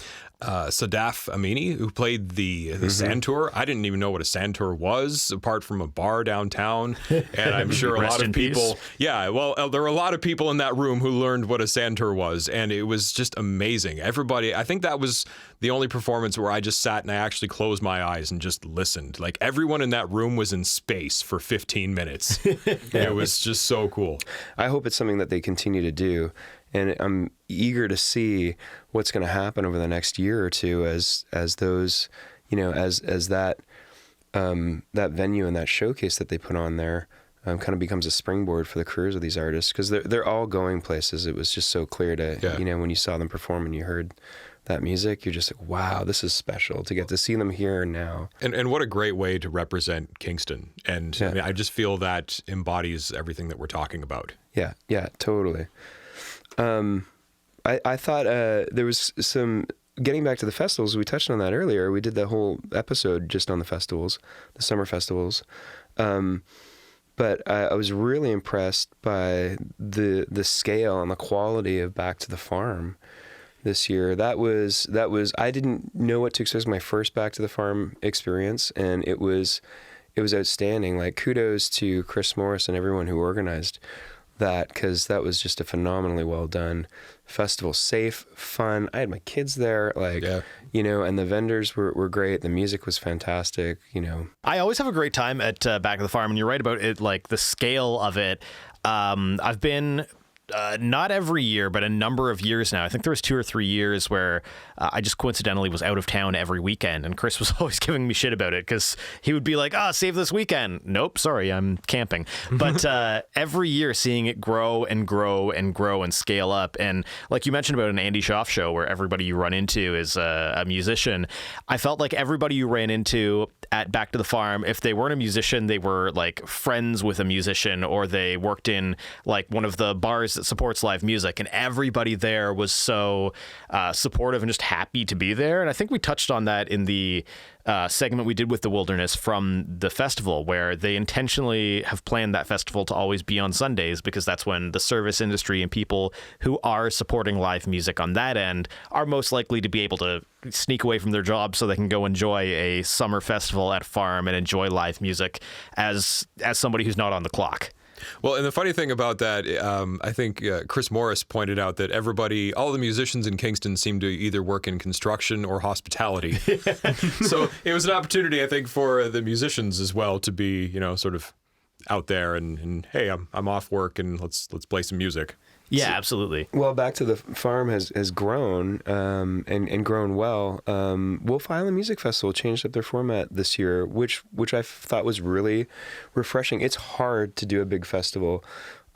Sadaf Amini, who played the santur. I didn't even know what a santur was, apart from a bar downtown. And I'm sure a lot of people, there were a lot of people in that room who learned what a santur was, and it was just amazing. Everybody, I think that was the only performance where I just sat and I actually closed my eyes and just listened. Like everyone in that room was in space for 15 minutes. It was just so cool. I hope it's something that they continue to do. And I'm eager to see what's going to happen over the next year or two as those, as that venue and that showcase that they put on there kind of becomes a springboard for the careers of these artists, because they're all going places. It was just so clear to, when you saw them perform and you heard that music, you're just like, wow, this is special to get to see them here and now. And what a great way to represent Kingston. And I mean, I just feel that embodies everything that we're talking about. Yeah, totally. I thought there was some, getting back to the festivals, we touched on that earlier. We did the whole episode just on the festivals, the summer festivals. But I was really impressed by the scale and the quality of Back to the Farm this year. That was I didn't know what to expect my first Back to the Farm experience, and it was outstanding. Like, kudos to Chris Morris and everyone who organized that, because that was just a phenomenally well done festival. Safe, fun. I had my kids there, and the vendors were great. The music was fantastic. I always have a great time at Back of the Farm, and you're right about it, like the scale of it. I've been not every year, but a number of years now. I think there was 2 or 3 years where I just coincidentally was out of town every weekend, and Chris was always giving me shit about it, because he would be like, save this weekend. Nope, sorry, I'm camping. But every year seeing it grow and grow and grow and scale up. And like you mentioned about an Andy Schaaf show where everybody you run into is a musician, I felt like everybody you ran into at Back to the Farm, if they weren't a musician, they were like friends with a musician, or they worked in like one of the bars that supports live music, and everybody there was so supportive and just happy to be there. And I think we touched on that in the segment we did with the Wilderness from the festival, where they intentionally have planned that festival to always be on Sundays, because that's when the service industry and people who are supporting live music on that end are most likely to be able to sneak away from their job so they can go enjoy a summer festival at Farm and enjoy live music as somebody who's not on the clock. Well, and the funny thing about that, I think Chris Morris pointed out that all the musicians in Kingston seem to either work in construction or hospitality. So it was an opportunity, I think, for the musicians as well to be, sort of out there and hey, I'm off work and let's play some music. Yeah, absolutely. Well, Back to the Farm has grown and grown well. Wolf Island Music Festival changed up their format this year, which I thought was really refreshing. It's hard to do a big festival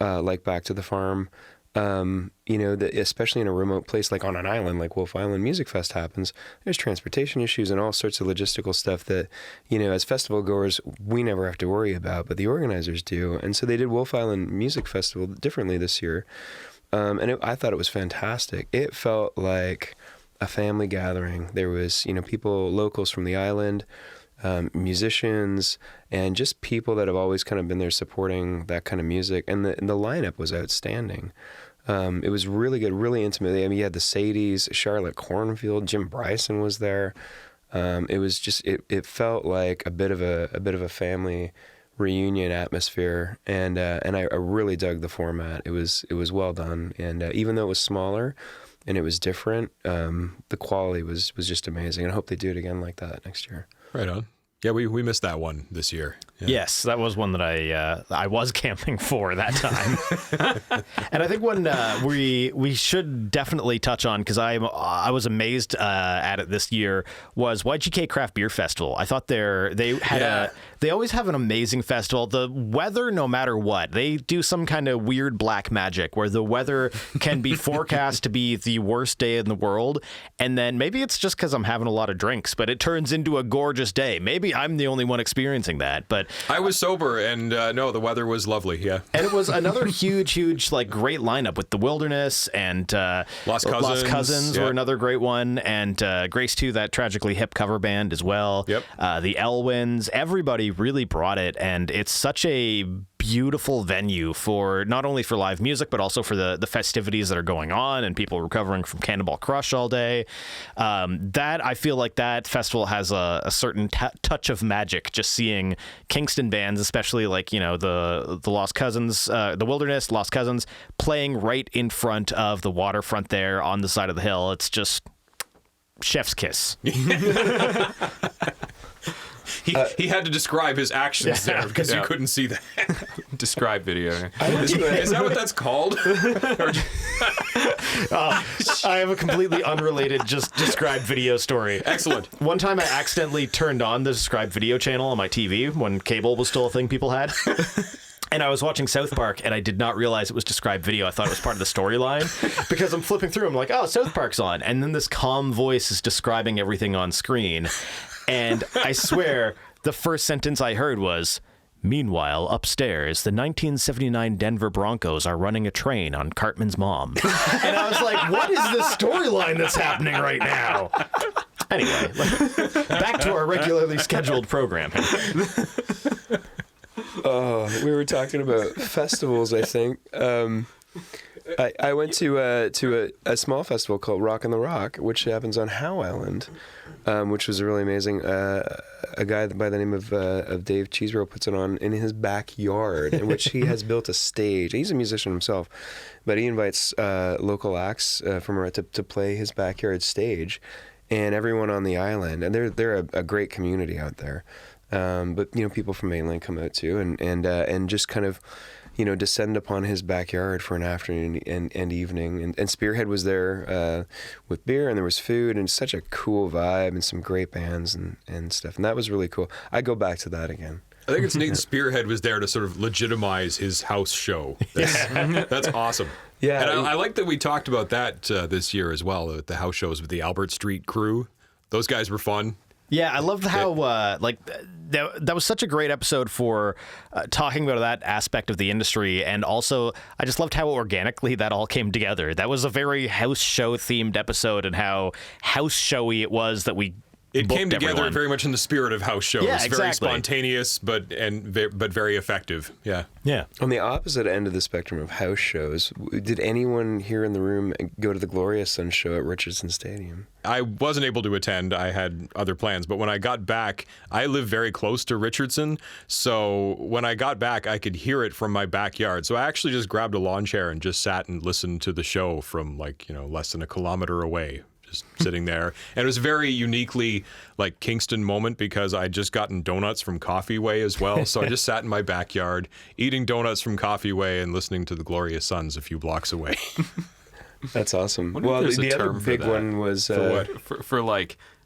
like Back to the Farm, especially in a remote place like on an island like Wolf Island Music Fest happens. There's transportation issues and all sorts of logistical stuff that, as festival goers, we never have to worry about, but the organizers do. And so they did Wolf Island Music Festival differently this year. I thought it was fantastic. It felt like a family gathering. There was, people, locals from the island, musicians, and just people that have always kind of been there supporting that kind of music. And the lineup was outstanding. It was really good, really intimate. I mean, you had the Sadies, Charlotte Cornfield, Jim Bryson was there. It was just it felt like a bit of a family reunion atmosphere, and I really dug the format. It was well done, and even though it was smaller and it was different, the quality was just amazing. And I hope they do it again like that next year. Right on. Yeah, we missed that one this year. Yeah. Yes, that was one that I was camping for that time. And I think one we should definitely touch on, because I was amazed at it this year, was YGK Craft Beer Festival. I thought they always have an amazing festival. The weather, no matter what, they do some kind of weird black magic where the weather can be forecast to be the worst day in the world, and then maybe it's just because I'm having a lot of drinks, but it turns into a gorgeous day. Maybe I'm the only one experiencing that, but I was sober, and no, the weather was lovely. Yeah, and it was another huge like great lineup with the Wilderness and Lost Cousins yeah. were another great one, and Grace 2, that tragically hip cover band as well. Yep. The Elwins, everybody really brought it, and it's such a beautiful venue for not only for live music but also for the festivities that are going on and people recovering from Cannonball Crush all day. That I feel like that festival has a certain touch of magic, just seeing Kingston bands, especially like the Lost Cousins, the Wilderness, Lost Cousins, playing right in front of the waterfront there on the side of the hill. It's just chef's kiss. He had to describe his actions there because you couldn't see that. Describe video. Is that what that's called? I have a completely unrelated, just described video story. Excellent. One time I accidentally turned on the described video channel on my TV when cable was still a thing people had. And I was watching South Park, and I did not realize it was described video. I thought it was part of the storyline, because I'm flipping through. I'm like, oh, South Park's on. And then this calm voice is describing everything on screen. And I swear, the first sentence I heard was, "Meanwhile, upstairs, the 1979 Denver Broncos are running a train on Cartman's mom." And I was like, what is this storyline that's happening right now? Anyway, back to our regularly scheduled programming. We were talking about festivals, I think. I went to a small festival called Rock on the Rock, which happens on Howe Island, which was really amazing. A guy by the name of Dave Cheeseborough puts it on in his backyard, in which he has built a stage. He's a musician himself, but he invites local acts from around to play his backyard stage, and everyone on the island. And they're a great community out there. But people from mainland come out too, and just kind of descend upon his backyard for an afternoon and evening. And Spearhead was there with beer, and there was food, and such a cool vibe, and some great bands and stuff. And that was really cool. I'd go back to that again. I think it's neat. Spearhead was there to sort of legitimize his house show. That's awesome. Yeah, and I like that we talked about that this year as well. The house shows with the Albert Street crew. Those guys were fun. Yeah, I loved how that was such a great episode for talking about that aspect of the industry, and also I just loved how organically that all came together. That was a very house show themed episode, and how house showy it was that we. It came together everyone. very much in the spirit of house shows. Yeah, exactly. Very spontaneous, but very effective. Yeah. Yeah. On the opposite end of the spectrum of house shows, did anyone here in the room go to the Glorious Sun show at Richardson Stadium? I wasn't able to attend. I had other plans. But when I got back, I live very close to Richardson. So when I got back, I could hear it from my backyard. So I actually just grabbed a lawn chair and just sat and listened to the show from less than a kilometer away. Just sitting there. And it was a very uniquely Kingston moment, because I'd just gotten donuts from Coffee Way as well. So I just sat in my backyard eating donuts from Coffee Way and listening to the Glorious Suns a few blocks away. That's awesome. Wonder if there's a the other term for big that. one was For what? For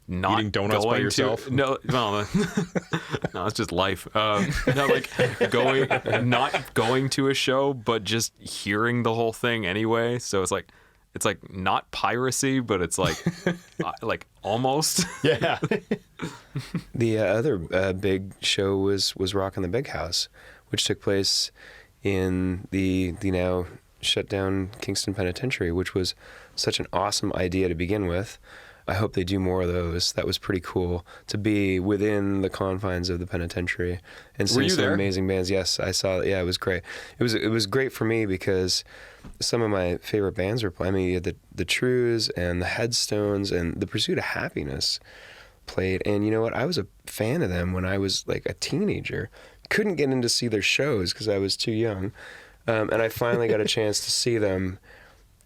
not Eating donuts by going yourself? To, no, no, it's just life. Not going to a show, but just hearing the whole thing anyway. So it's not piracy, but it's almost. Yeah. The other big show was Rock in the Big House, which took place in the now shut down Kingston Penitentiary, which was such an awesome idea to begin with. I hope they do more of those. That was pretty cool to be within the confines of the penitentiary and see some amazing bands. Yes, I saw it. Yeah, it was great. It was great for me because some of my favorite bands were playing. I mean, the Trues and the Headstones and the Pursuit of Happiness. played. And you know what? I was a fan of them when I was like a teenager. Couldn't get in to see their shows because I was too young. And I finally got a chance to see them.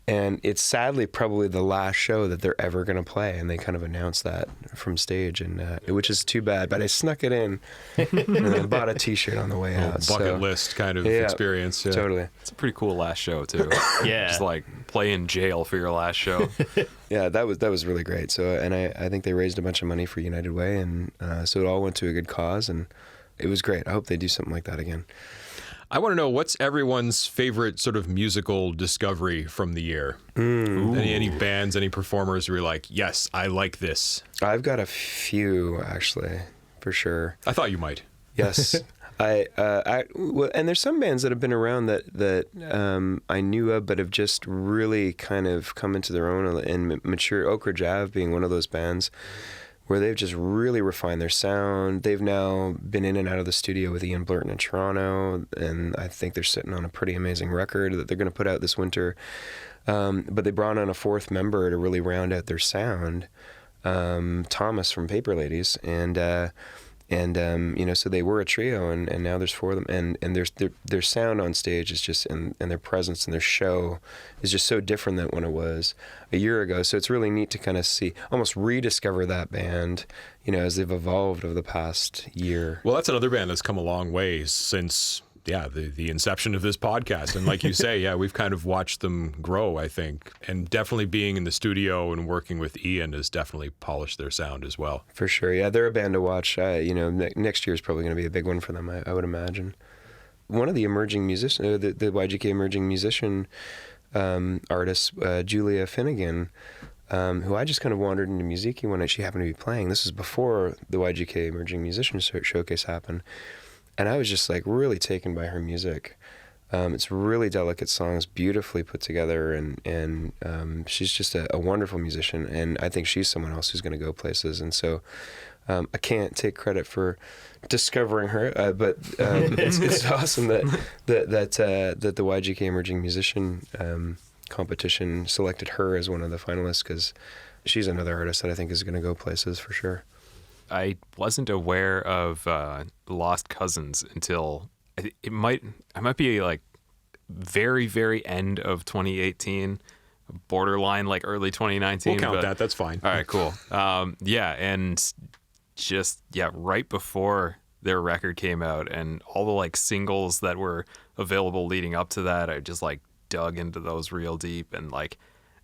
And it's sadly probably the last show that they're ever going to play. And they kind of announced that from stage, and which is too bad. But I snuck it in and I bought a T-shirt on the way out. Bucket list kind of experience. Yeah. Totally. It's a pretty cool last show too. Yeah. Just like play in jail for your last show. Yeah, that was really great. So, and I think they raised a bunch of money for United Way, and so it all went to a good cause, and it was great. I hope they do something like that again. I want to know, what's everyone's favorite sort of musical discovery from the year? Any bands, any performers where you're like, yes, I like this? I've got a few, actually, for sure. I thought you might. Yes. And there's some bands that have been around that I knew of, but have just really kind of come into their own and mature. Oak Ridge Ave being one of those bands where they've just really refined their sound. They've now been in and out of the studio with Ian Blurton in Toronto, and I think they're sitting on a pretty amazing record that they're going to put out this winter. But they brought on a fourth member to really round out their sound, Thomas from Paper Ladies, and so they were a trio, and now there's four of them, and their sound on stage is just, and their presence and their show is just so different than when it was a year ago. So it's really neat to kind of see, almost rediscover that band, as they've evolved over the past year. Well, that's another band that's come a long way since the inception of this podcast. And like you say, we've kind of watched them grow, I think. And definitely being in the studio and working with Ian has definitely polished their sound as well. For sure. Yeah, they're a band to watch. Next year is probably going to be a big one for them, I would imagine. One of the emerging musicians, the YGK emerging musician artists, Julia Finnegan, who I just kind of wandered into music when she happened to be playing. This was before the YGK Emerging Musician Showcase happened. And I was just like really taken by her music. It's really delicate songs, beautifully put together, and she's just a wonderful musician. And I think she's someone else who's going to go places. And so I can't take credit for discovering her, but it's awesome that the YGK Emerging Musician competition selected her as one of the finalists, because she's another artist that I think is going to go places for sure. I wasn't aware of Lost Cousins until I might be like very, very end of 2018, borderline like early 2019. We'll count that. That's fine. All right, cool. And just right before their record came out and all the like singles that were available leading up to that, I just like dug into those real deep, and like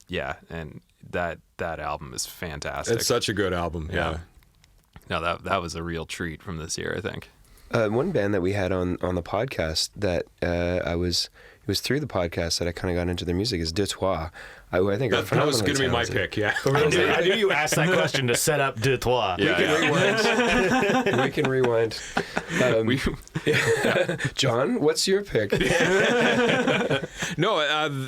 and that album is fantastic. It's such a good album. Yeah. No, that was a real treat from this year, I think. One band that we had on the podcast that it was through the podcast that I kind of got into their music is De Toi. I think that was going to be my pick. Yeah, I knew you asked that question to set up De Toi. We can rewind. John, what's your pick? No,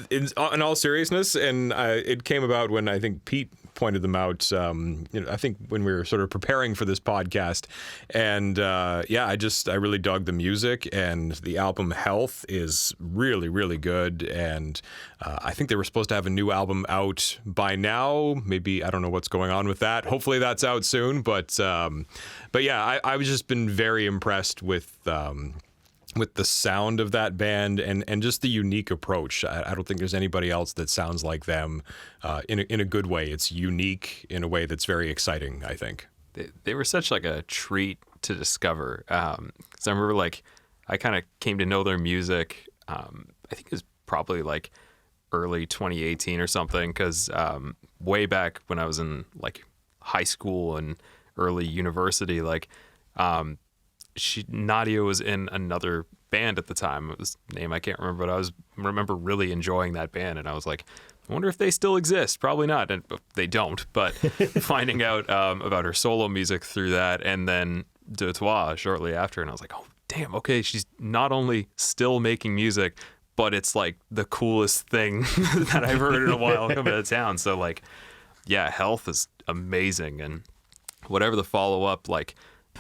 in all seriousness, and it came about when I think Pete pointed them out. I think when we were sort of preparing for this podcast, and I really dug the music, and the album Health is really, really good. And I think they were supposed to have a new album out by now. Maybe, I don't know what's going on with that. Hopefully that's out soon. But I've just been very impressed with the sound of that band and just the unique approach. I don't think there's anybody else that sounds like them in a good way. It's unique in a way that's very exciting, I think. They were such like a treat to discover. 'Cause I remember like I kind of came to know their music. I think it was probably like early 2018 or something, because way back when I was in like high school and early university, like Nadia was in another band at the time. It was name I can't remember, but I remember really enjoying that band, and I was like, I wonder if they still exist. Probably not, and they don't. But finding out about her solo music through that, and then De Toi shortly after, and I was like, oh damn, okay, she's not only still making music, but it's like the coolest thing that I've heard in a while coming to town. So like, Health is amazing, and whatever the follow up, like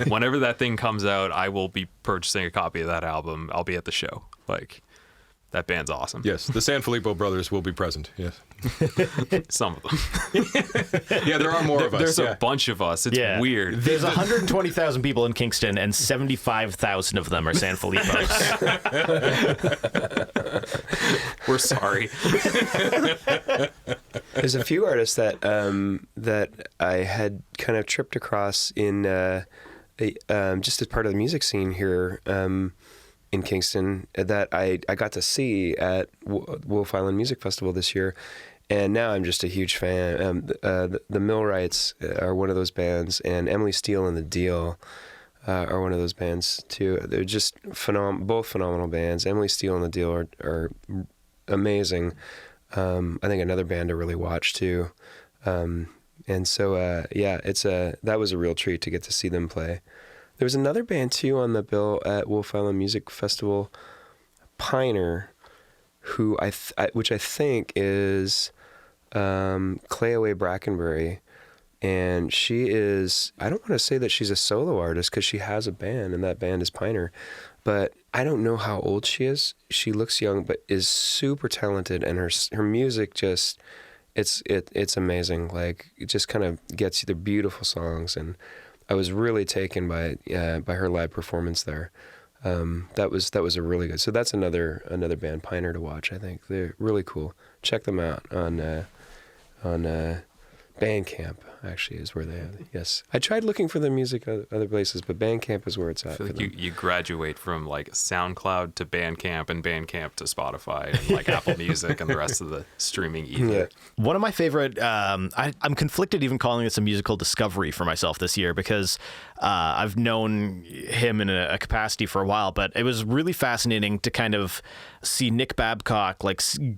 whenever that thing comes out, I will be purchasing a copy of that album. I'll be at the show. Like, That band's awesome. Yes, the Sanfilippo brothers will be present. Yes. Some of them. Yeah, there are more of us. There's yeah. a bunch of us. It's Yeah. weird. There's 120,000 people in Kingston, and 75,000 of them are Sanfilippos. We're sorry. There's a few artists that that I had kind of tripped across in just as part of the music scene here in Kingston that I got to see at Wolf Island Music Festival this year, and now I'm just a huge fan. The Millwrights are one of those bands, and Emily Steele and the Deal are one of those bands too. They're just both phenomenal bands. Emily Steele and the Deal are amazing. I think another band to really watch too. And so that was a real treat to get to see them play. There was another band too on the bill at Wolf Island Music Festival, Piner, who which I think is Cleaway Brackenbury, and she is, I don't want to say that she's a solo artist because she has a band, and that band is Piner, but I don't know how old she is. She looks young, but is super talented, and her music just it's amazing. Like, it just kind of gets you the beautiful songs, and I was really taken by her live performance there. That was a really good. So that's another band, Piner, to watch. I think they're really cool. Check them out on Bandcamp. Actually, is where they have. Yes, I tried looking for the music other places, but Bandcamp is where it's at. I feel for like them. you graduate from like SoundCloud to Bandcamp and Bandcamp to Spotify and like Apple Music and the rest of the streaming ether. Yeah. One of my favorite, I'm conflicted even calling this a musical discovery for myself this year because I've known him in a capacity for a while, but it was really fascinating to kind of see Nick Babcock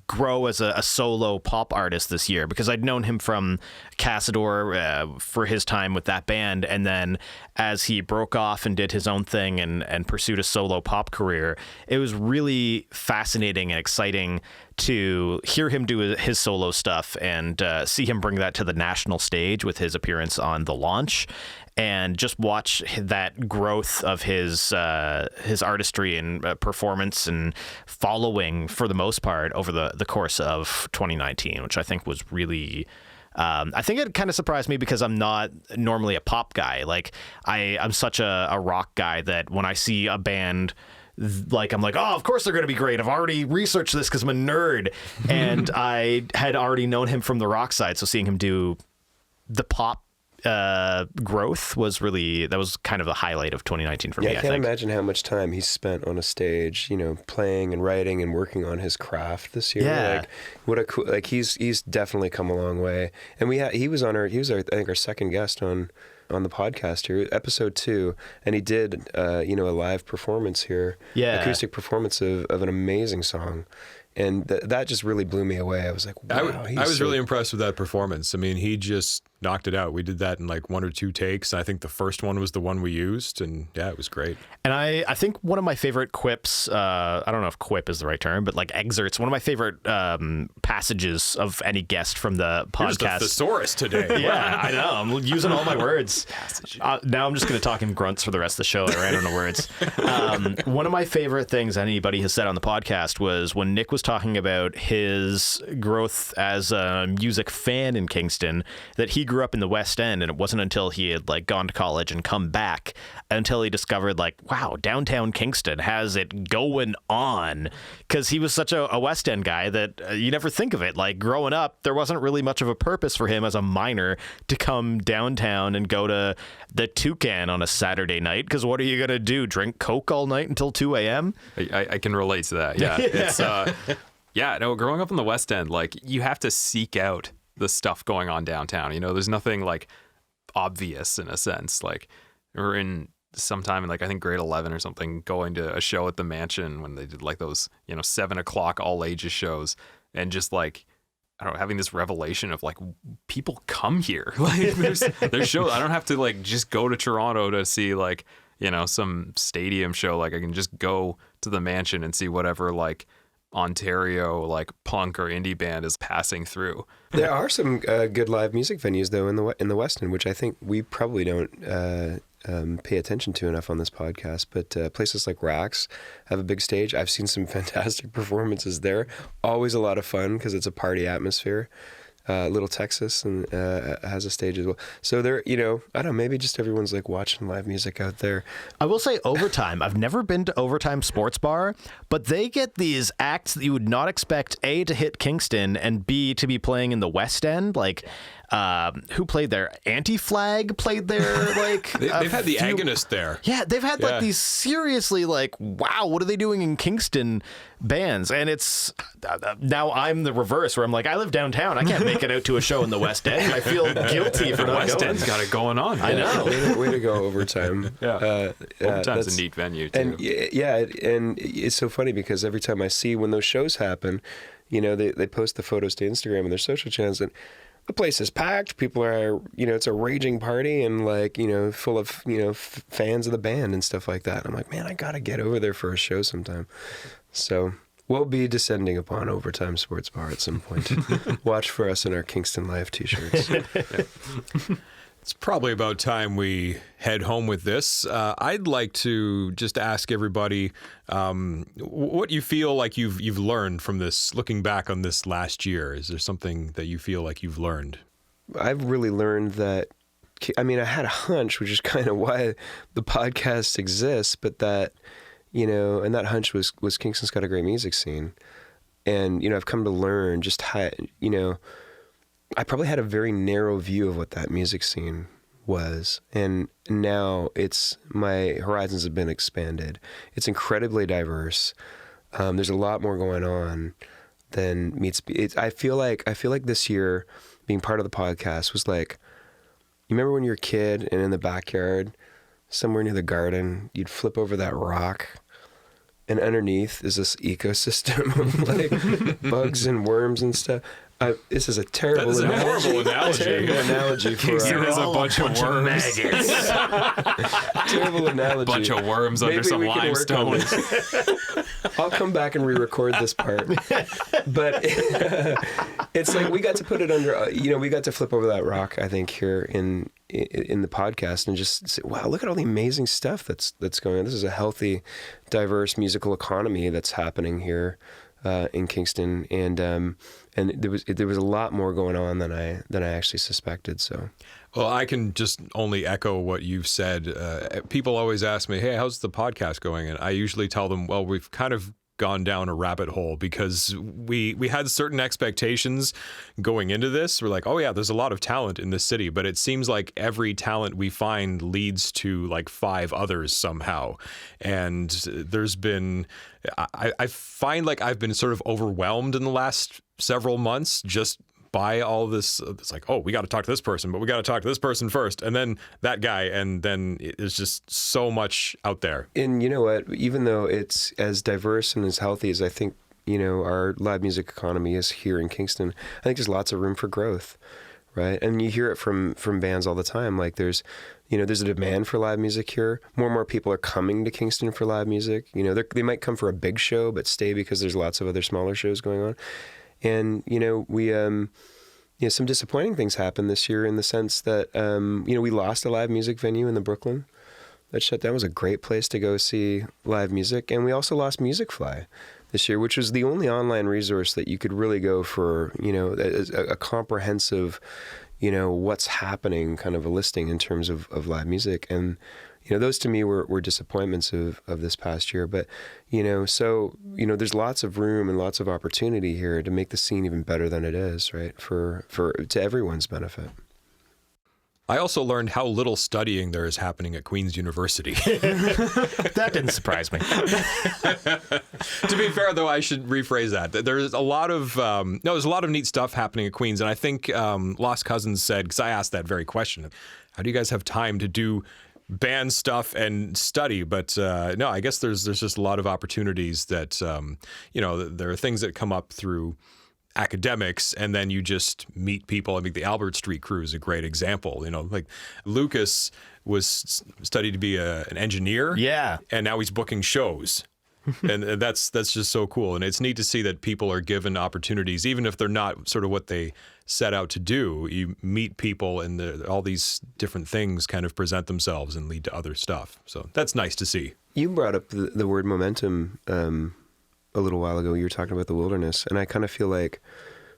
grow as a solo pop artist this year, because I'd known him from Cassador for his time with that band, and then as he broke off and did his own thing and pursued a solo pop career, it was really fascinating and exciting to hear him do his solo stuff and see him bring that to the national stage with his appearance on The Launch, and just watch that growth of his artistry and performance and following for the most part over the course of 2019, which I think was really... I think it kind of surprised me because I'm not normally a pop guy. Like, I'm such a rock guy that when I see a band... like, I'm like, oh, of course they're going to be great. I've already researched this because I'm a nerd. And I had already known him from the rock side. So seeing him do the pop growth was kind of the highlight of 2019 for me. I can't imagine how much time he's spent on a stage, playing and writing and working on his craft this year. Yeah. Like, what a cool, like, he's definitely come a long way. And he was I think our second guest on the podcast here, episode 2, and he did a live performance here, acoustic performance of an amazing song, and that just really blew me away. I was like, wow. I was really impressed with that performance. I mean, he just knocked it out. We did that in like 1 or 2 takes. I think the first one was the one we used, and yeah, it was great. And I think one of my favorite quips, I don't know if quip is the right term, but like excerpts, one of my favorite passages of any guest from the podcast. Here's the thesaurus today. Yeah, I know. I'm using all my words. Now I'm just going to talk in grunts for the rest of the show. I ran out of words. One of my favorite things anybody has said on the podcast was when Nick was talking about his growth as a music fan in Kingston, that he grew up in the West End, and it wasn't until he had like gone to college and come back until he discovered like, wow, downtown Kingston has it going on, because he was such a West End guy that you never think of it. Like, growing up, there wasn't really much of a purpose for him as a minor to come downtown and go to the Toucan on a Saturday night, because what are you gonna do, drink Coke all night until 2 a.m.? I can relate to that. Yeah. It's growing up in the West End, like, you have to seek out the stuff going on downtown. There's nothing like obvious in a sense. Like, we're in sometime in like, I think grade 11 or something, going to a show at the Mansion when they did like those 7 o'clock all ages shows, and just like, I don't know, having this revelation of like, people come here. Like, there's shows. I don't have to like just go to Toronto to see like some stadium show. Like, I can just go to the Mansion and see whatever like Ontario like punk or indie band is passing through. There are some good live music venues though in the West End, which I think we probably don't pay attention to enough on this podcast, but places like Rax have a big stage. I've seen some fantastic performances there. Always a lot of fun because it's a party atmosphere. Little Texas and has a stage as well. So there, I don't know, maybe just everyone's like watching live music out there. I will say Overtime. I've never been to Overtime Sports Bar, but they get these acts that you would not expect, A, to hit Kingston, and B, to be playing in the West End. Like, who played there? Anti-Flag played there. Like They've had the agonist there. Yeah, they've had like these seriously like, wow, what are they doing in Kingston bands? And it's now I'm the reverse where I'm like, I live downtown. I can't make it out to a show in the West End. I feel guilty for not West going. End's got it going on. I know. Way to go, Overtime. Overtime's a neat venue too. And and it's so funny because every time I see when those shows happen, they post the photos to Instagram and their social channels, and the place is packed. People are, it's a raging party and like, full of, fans of the band and stuff like that. And I'm like, man, I got to get over there for a show sometime. So we'll be descending upon Overtime Sports Bar at some point. Watch for us in our Kingston Live t-shirts. It's probably about time we head home with this. I'd like to just ask everybody what you feel like you've learned from this, looking back on this last year. Is there something that you feel like you've learned? I've really learned that, I had a hunch, which is kind of why the podcast exists, but that, and that hunch was Kingston's got a great music scene. And, I've come to learn just how, I probably had a very narrow view of what that music scene was. And now my horizons have been expanded. It's incredibly diverse. There's a lot more going on than meets. I feel like this year being part of the podcast was like, you remember when you were a kid and in the backyard, somewhere near the garden, you'd flip over that rock and underneath is this ecosystem of like bugs and worms and stuff. This is a terrible analogy. Horrible analogy. Terrible analogy for There is a bunch of worms. terrible analogy. Bunch of worms under some we can work on limestone. this. I'll come back and re-record this part. But it's like we got to put it under. We got to flip over that rock. I think here in the podcast and just say, wow, look at all the amazing stuff that's going on. This is a healthy, diverse musical economy that's happening here in Kingston, and there was a lot more going on than I actually suspected. So, Well, I can just only echo what you've said. People always ask me, "Hey, how's the podcast going?" And I usually tell them, "Well, we've kind of gone down a rabbit hole because we had certain expectations going into this. We're like, oh yeah, there's a lot of talent in this city, but it seems like every talent we find leads to like 5 others somehow. And there's been, I find like I've been sort of overwhelmed in the last several months just by all this. It's like, oh, we got to talk to this person, but we got to talk to this person first, and then that guy, and then there's just so much out there. And you know what? Even though it's as diverse and as healthy as I think, our live music economy is here in Kingston, I think there's lots of room for growth, right? And you hear it from bands all the time. Like there's a demand for live music here. More and more people are coming to Kingston for live music. They might come for a big show, but stay because there's lots of other smaller shows going on. And, we, some disappointing things happened this year in the sense that, we lost a live music venue in the Brooklyn that shut down. It was a great place to go see live music. And we also lost MusicFly this year, which was the only online resource that you could really go for, a comprehensive, what's happening kind of a listing in terms of live music. And, those to me were disappointments of this past year. But, there's lots of room and lots of opportunity here to make the scene even better than it is, right? To everyone's benefit. I also learned how little studying there is happening at Queen's University. That didn't surprise me. To be fair, though, I should rephrase that. There's a lot of there's a lot of neat stuff happening at Queen's, and I think Lost Cousins said, because I asked that very question, how do you guys have time to do band stuff and study? But no, I guess there's just a lot of opportunities that there are things that come up through academics, and then you just meet people. I think the Albert Street Crew is a great example. Like Lucas was studied to be an engineer, Yeah, and now he's booking shows. and that's just so cool. And it's neat to see that people are given opportunities, even if they're not sort of what they set out to do. You meet people, and all these different things kind of present themselves and lead to other stuff. So that's nice to see. You brought up the word momentum a little while ago. You were talking about the wilderness, and I kind of feel like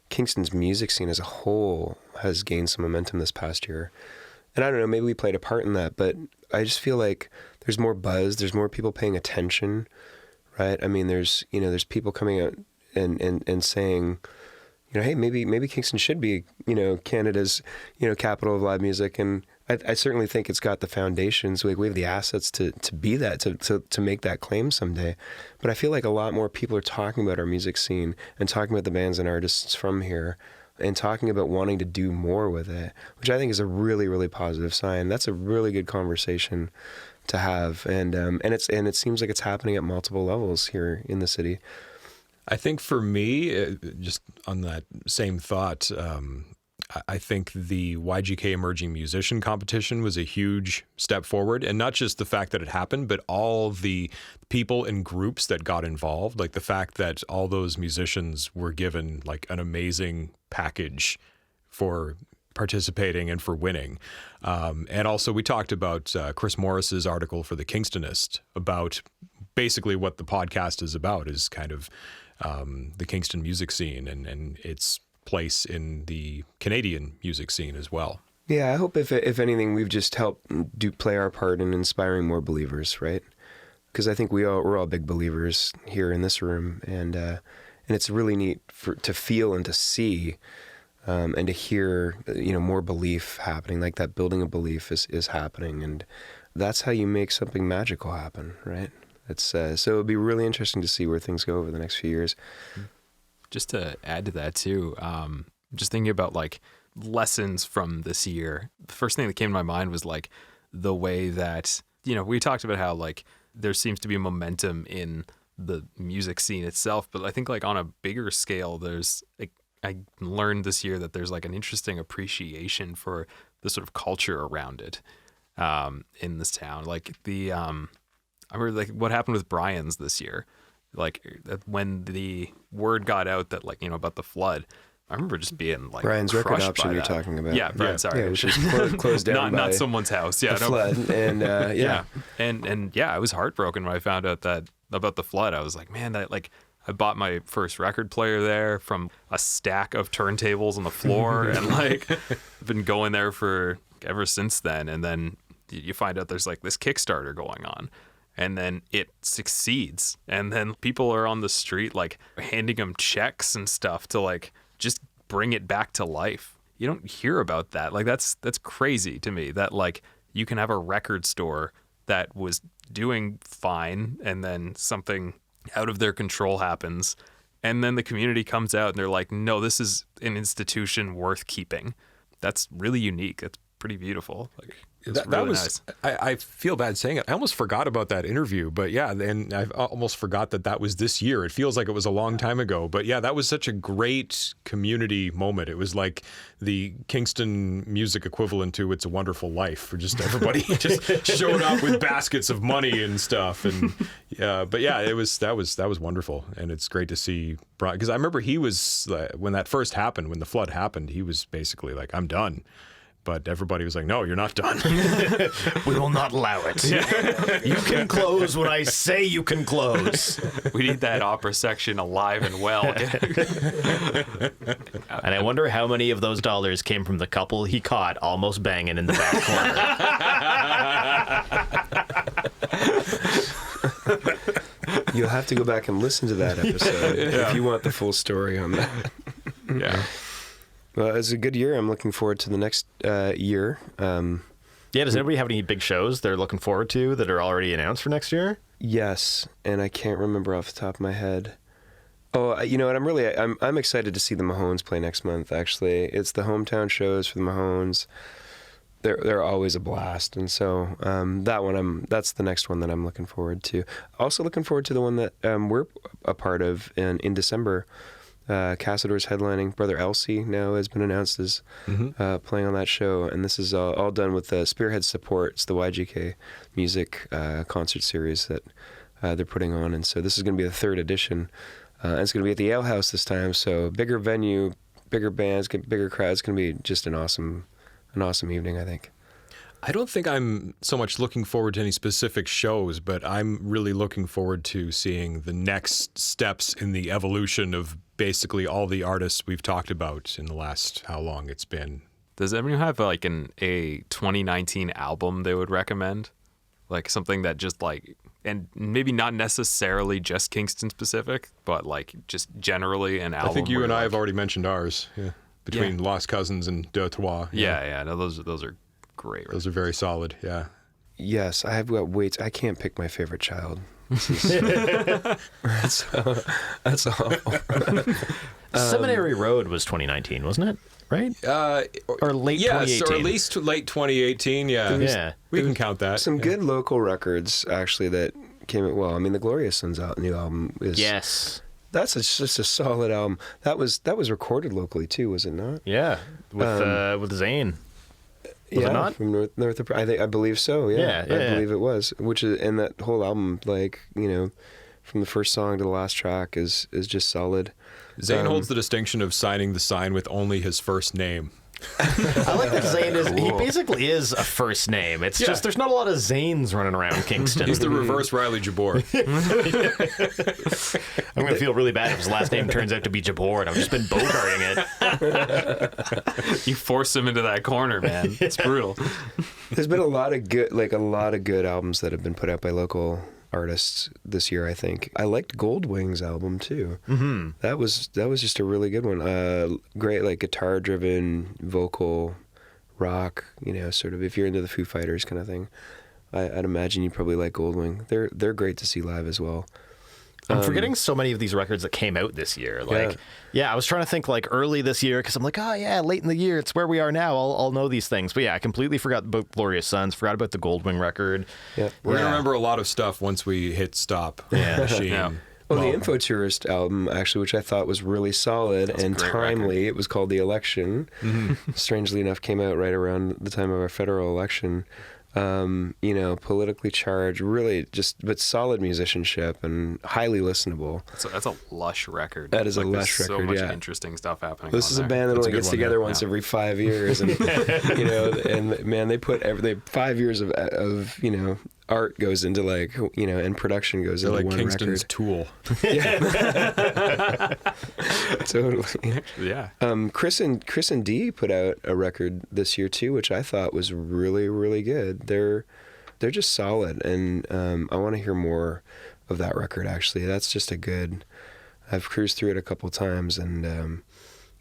Kingston's music scene as a whole has gained some momentum this past year. And I don't know, maybe we played a part in that, but I just feel like there's more buzz, there's more people paying attention, right? I mean, there's people coming out and saying, hey, maybe Kingston should be, Canada's, capital of live music. And I certainly think it's got the foundations. We have the assets to be that, to make that claim someday. But I feel like a lot more people are talking about our music scene and talking about the bands and artists from here and talking about wanting to do more with it, which I think is a really, really positive sign. That's a really good conversation to have. And it seems like it's happening at multiple levels here in the city. I think for me, just on that same thought, I think the YGK Emerging Musician Competition was a huge step forward. And not just the fact that it happened, but all the people and groups that got involved. Like the fact that all those musicians were given like an amazing package for participating and for winning. And also we talked about Chris Morris's article for the Kingstonist about basically what the podcast is about, is kind of the Kingston music scene and its place in the Canadian music scene as well. Yeah, I hope if anything, we've just helped play our part in inspiring more believers, right? Because I think we're all big believers here in this room, and it's really neat to feel and to see and to hear, more belief happening. Like that building of belief is happening, and that's how you make something magical happen, right? It's so it'll be really interesting to see where things go over the next few years. Just to add to that too, just thinking about like lessons from this year, the first thing that came to my mind was like the way that, we talked about how like there seems to be momentum in the music scene itself, but I think like on a bigger scale, there's like, I learned this year that there's like an interesting appreciation for the sort of culture around it in this town. Like I remember like what happened with Brian's this year. Like when the word got out that like, about the flood, I remember just being like Brian's record crushed option by you're that. talking about. Yeah, Brian, sorry. Yeah, it was just closed down not someone's house. Yeah, a flood. And yeah. And I was heartbroken when I found out that about the flood. I was like, man, that like I bought my first record player there from a stack of turntables on the floor and like I've been going there for ever since then. And then you find out there's like this Kickstarter going on. And then it succeeds. And then people are on the street, like handing them checks and stuff to like just bring it back to life. You don't hear about that. Like that's crazy to me that like you can have a record store that was doing fine and then something out of their control happens. And then the community comes out and they're like, no, this is an institution worth keeping. That's really unique. That's pretty beautiful. Like, that was nice. I feel bad saying it. I almost forgot about that interview, but yeah, and I almost forgot that was this year. It feels like it was a long time ago, but yeah, that was such a great community moment. It was like the Kingston music equivalent to It's a Wonderful Life, where just everybody just showed up with baskets of money and stuff. And but yeah, that was wonderful, and it's great to see Brian, because I remember he was when that first happened, when the flood happened, he was basically like, I'm done. But everybody was like, no, you're not done. We will not allow it. You can close when I say you can close. We need that opera section alive and well. And I wonder how many of those dollars came from the couple he caught almost banging in the back corner. You'll have to go back and listen to that episode if you want the full story on that. Yeah. Well, it's a good year. I'm looking forward to the next year. Does anybody have any big shows they're looking forward to that are already announced for next year? Yes, and I can't remember off the top of my head. Oh, you know what? I'm excited to see the Mahones play next month. Actually, it's the hometown shows for the Mahones. They're always a blast, and so that's the next one that I'm looking forward to. Also looking forward to the one that we're a part of in December. Cassador's headlining. Brother Elsie now has been announced as playing on that show, and this is all done with Spearhead support. It's the YGK music concert series that they're putting on. And so this is going to be the 3rd edition. And it's going to be at the Ale House this time, so bigger venue, bigger bands, bigger crowds. It's going to be just an awesome evening, I think. I don't think I'm so much looking forward to any specific shows, but I'm really looking forward to seeing the next steps in the evolution of basically all the artists we've talked about in the last, how long it's been. Does anyone have like a 2019 album they would recommend? Like something that just like, and maybe not necessarily just Kingston specific, but like just generally an album. I think you where, and I like, have already mentioned ours, between Lost Cousins and Deux Trois. Yeah. No, those are great. Those are very solid, yeah. Yes, I have got weights. I can't pick my favorite child. That's awful. Seminary Road was 2019, wasn't it? Right? Or late 2018? Or at least late 2018, yeah. We can count that. Some good local records, actually, that came out well. I mean, the Glorious Sons new album is... Yes. That's just a solid album. That was recorded locally, too, was it not? Yeah, with Zane. Was it not? From North I believe so, yeah. Yeah, I believe it was. And that whole album, like, from the first song to the last track is just solid. Zane holds the distinction of signing the sign with only his first name. I like that Zane is, he basically is a first name. It's just, there's not a lot of Zanes running around Kingston. He's the reverse Riley Jabour. I'm going to feel really bad if his last name turns out to be Jabour and I've just been bogarting it. You force him into that corner, man. It's brutal. There's been a lot of good albums that have been put out by local artists this year, I think. I liked Goldwing's album too. Mm-hmm. That was just a really good one. Great, like guitar driven vocal rock, sort of if you're into the Foo Fighters kind of thing. I'd imagine you probably like Goldwing. They're great to see live as well. I'm forgetting so many of these records that came out this year. Like, I was trying to think like early this year because I'm like, late in the year, it's where we are now. I'll know these things. But I completely forgot about Glorious Sons, forgot about the Goldwing record. Yeah. We're going to remember a lot of stuff once we hit stop. Machine. Yeah. Well, the Info Tourist album, actually, which I thought was really solid and timely. It was called The Election. Mm-hmm. Strangely enough, came out right around the time of our federal election. Politically charged, really but solid musicianship and highly listenable. That's a lush record. That is a lush record, so much interesting stuff happening. This is a band that only gets together once every 5 years, and and man, they put 5 years of art goes into and production goes into like one Kingston's record. Tool. Totally. Yeah. Chris and Dee put out a record this year too, which I thought was really, really good. They're just solid, and I want to hear more of that record. Actually, that's just I've cruised through it a couple times, and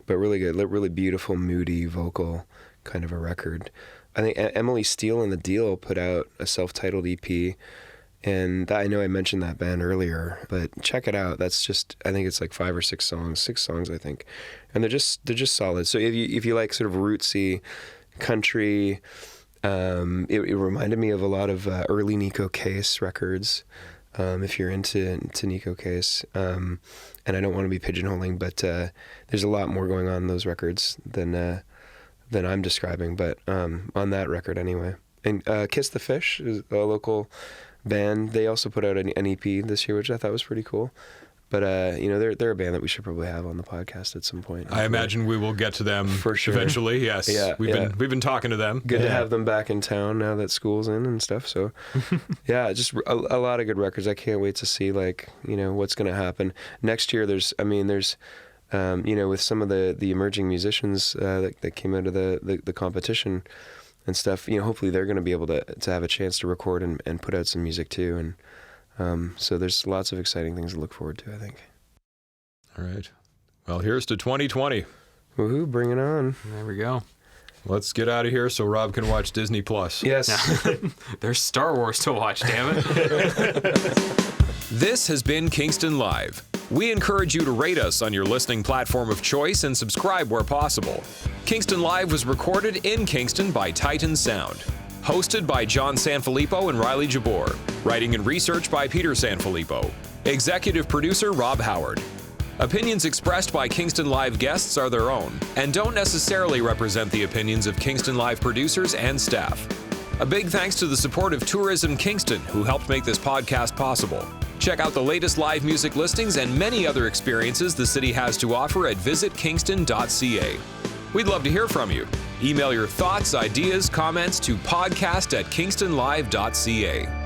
but really good, really beautiful, moody vocal kind of a record. I think Emily Steele and The Deal put out a self-titled EP, and I know I mentioned that band earlier, but check it out. That's just, I think it's like 5 or 6 songs, 6 songs I think, and they're just solid. So if you like sort of rootsy country, it reminded me of a lot of early Nico Case records. If you're into Nico Case, and I don't want to be pigeonholing, but there's a lot more going on in those records than I'm describing, but on that record anyway. And Kiss the Fish is a local band. They also put out an EP this year, which I thought was pretty cool. But they're a band that we should probably have on the podcast at some point. I imagine we will get to them for sure eventually. Yes, we've been talking to them. Good to have them back in town now that school's in and stuff. So just a lot of good records. I can't wait to see what's going to happen next year. There's with some of the emerging musicians that came out of the competition and stuff, hopefully they're going to be able to have a chance to record and put out some music too. And so there's lots of exciting things to look forward to, I think. All right. Well, here's to 2020. Woohoo, bring it on. There we go. Let's get out of here so Rob can watch Disney+. Yes. There's Star Wars to watch, damn it. This has been Kingston Live. We encourage you to rate us on your listening platform of choice and subscribe where possible. Kingston Live was recorded in Kingston by Titan Sound. Hosted by John Sanfilippo and Riley Jabour. Writing and research by Peter Sanfilippo. Executive producer Rob Howard. Opinions expressed by Kingston Live guests are their own and don't necessarily represent the opinions of Kingston Live producers and staff. A big thanks to the support of Tourism Kingston, who helped make this podcast possible. Check out the latest live music listings and many other experiences the city has to offer at visitkingston.ca. We'd love to hear from you. Email your thoughts, ideas, comments to podcast@kingstonlive.ca.